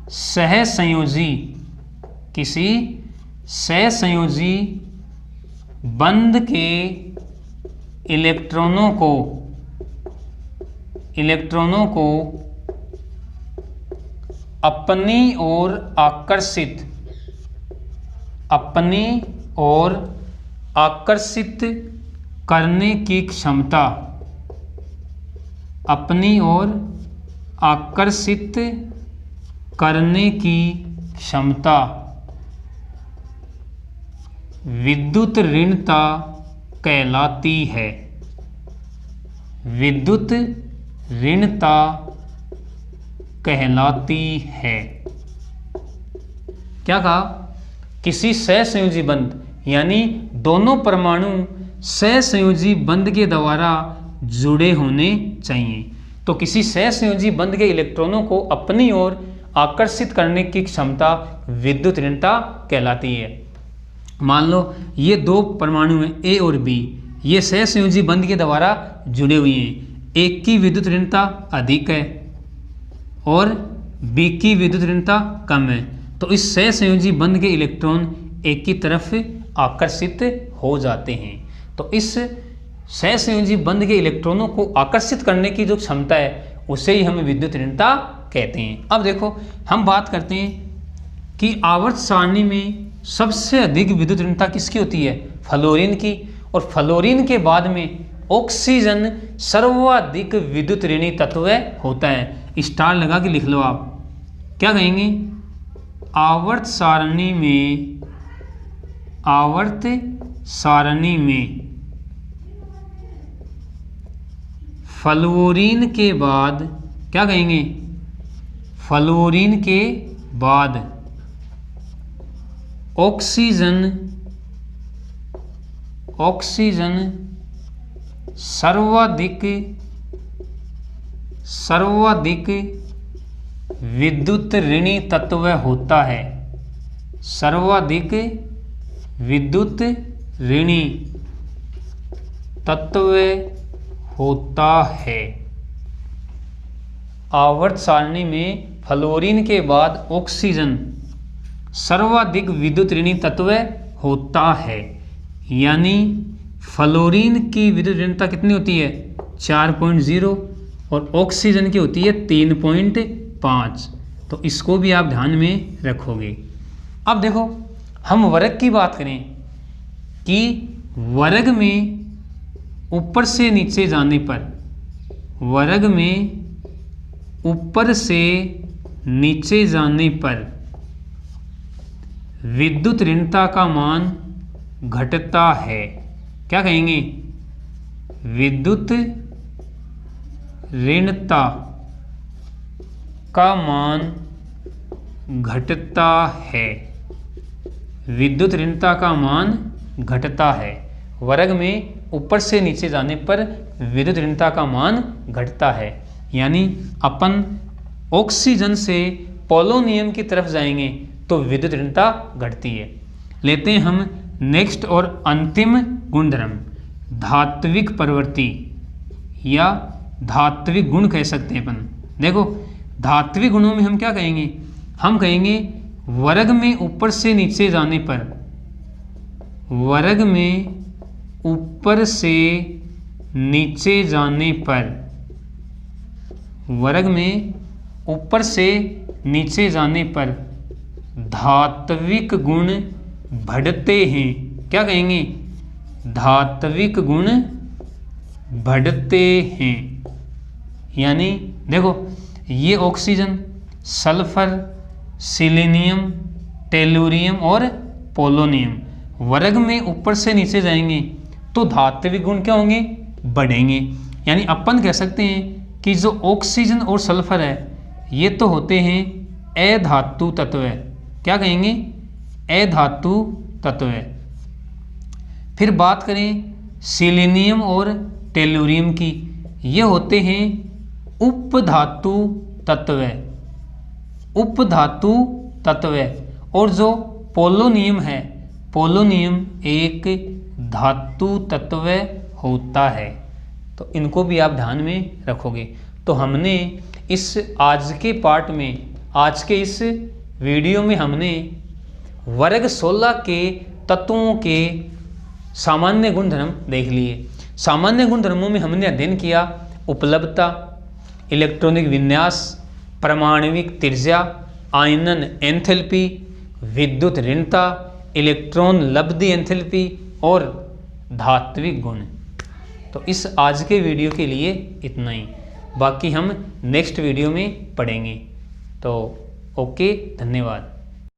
सहसंयोजी बंध के इलेक्ट्रॉनों को अपनी ओर आकर्षित करने की क्षमता, अपनी ओर आकर्षित करने की क्षमता विद्युत ऋणता कहलाती है। विद्युत ऋणता कहलाती है। क्या कहा? किसी सहसंयोजी बंध यानी दोनों परमाणु सहसंयोजी बंध के द्वारा जुड़े होने चाहिए। तो किसी सहसंयोजी बंध के इलेक्ट्रॉनों को अपनी ओर आकर्षित करने की क्षमता विद्युत ऋणता कहलाती है। मान लो ये दो परमाणु हैं ए और बी, ये सहसंयोजी बंध के द्वारा जुड़े हुए हैं। एक की विद्युत ऋणता अधिक है और बी की विद्युत ऋणता कम है, तो इस सहसंयोजी बंध के इलेक्ट्रॉन एक की तरफ आकर्षित हो जाते हैं। तो इस सहसंयोजी बंध के इलेक्ट्रॉनों को आकर्षित करने की जो क्षमता है उसे ही हम विद्युत ऋणता कहते हैं। अब देखो हम बात करते हैं कि आवर्त सारणी में सबसे अधिक विद्युत ऋणता किसकी होती है? फ्लोरीन की। और फ्लोरीन के बाद में ऑक्सीजन सर्वाधिक विद्युत ऋणी तत्व होता है। स्टार लगा के लिख लो आप। क्या कहेंगे? आवर्त सारणी में फ्लोरीन के बाद क्या कहेंगे? फ्लोरीन के बाद ऑक्सीजन सर्वाधिक विद्युत ऋणी तत्व होता है। सर्वाधिक विद्युत ऋणी तत्व होता है। आवर्त सारणी में फ्लोरीन के बाद ऑक्सीजन सर्वाधिक विद्युत ऋणी तत्व होता है। यानी फ्लोरीन की विद्युत ऋणता कितनी होती है? 4.0 और ऑक्सीजन की होती है 3.5। तो इसको भी आप ध्यान में रखोगे। अब देखो हम वर्ग की बात करें कि वर्ग में ऊपर से नीचे जाने पर, वर्ग में ऊपर से नीचे जाने पर विद्युत ऋणता का मान घटता है। क्या कहेंगे? विद्युत ऋणता का मान घटता है। विद्युत ऋणता का मान घटता है। वर्ग में ऊपर से नीचे जाने पर विद्युत ऋणता का मान घटता है। यानी अपन ऑक्सीजन से पोलोनियम की तरफ जाएंगे तो विद्युत ऋणता घटती है। लेते हैं हम नेक्स्ट और अंतिम गुणधर्म, धात्विक प्रवृत्ति या धात्विक गुण कह सकते हैं अपन। देखो धात्विक गुणों में हम क्या कहेंगे? हम कहेंगे वर्ग में ऊपर से नीचे जाने पर, वर्ग में ऊपर से नीचे जाने पर, वर्ग में ऊपर से नीचे जाने पर धात्विक गुण बढ़ते हैं। क्या कहेंगे? धात्विक गुण बढ़ते हैं। यानी देखो ये ऑक्सीजन, सल्फर, सिलीनियम, टेलुरियम और पोलोनियम वर्ग में ऊपर से नीचे जाएंगे तो धात्विक गुण क्या होंगे? बढ़ेंगे। यानी अपन कह सकते हैं कि जो ऑक्सीजन और सल्फर है ये तो होते हैं अधातु तत्व है। क्या कहेंगे? अधातु तत्व है। फिर बात करें सिलीनियम और टेलुरियम की, ये होते हैं उपधातु तत्व, उपधातु तत्व। और जो पोलोनियम है, पोलोनियम एक धातु तत्व होता है। तो इनको भी आप ध्यान में रखोगे। तो हमने इस आज के पार्ट में, आज के इस वीडियो में हमने वर्ग 16 के तत्वों के सामान्य गुणधर्म देख लिए। सामान्य गुणधर्मों में हमने अध्ययन किया उपलब्धता, इलेक्ट्रॉनिक विन्यास, परमाणविक त्रिज्या, आयनन एंथैल्पी, विद्युत ऋणता, इलेक्ट्रॉन लब्धि एंथैल्पी और धात्विक गुण। तो इस आज के वीडियो के लिए इतना ही, बाकी हम नेक्स्ट वीडियो में पढ़ेंगे। तो ओके, धन्यवाद।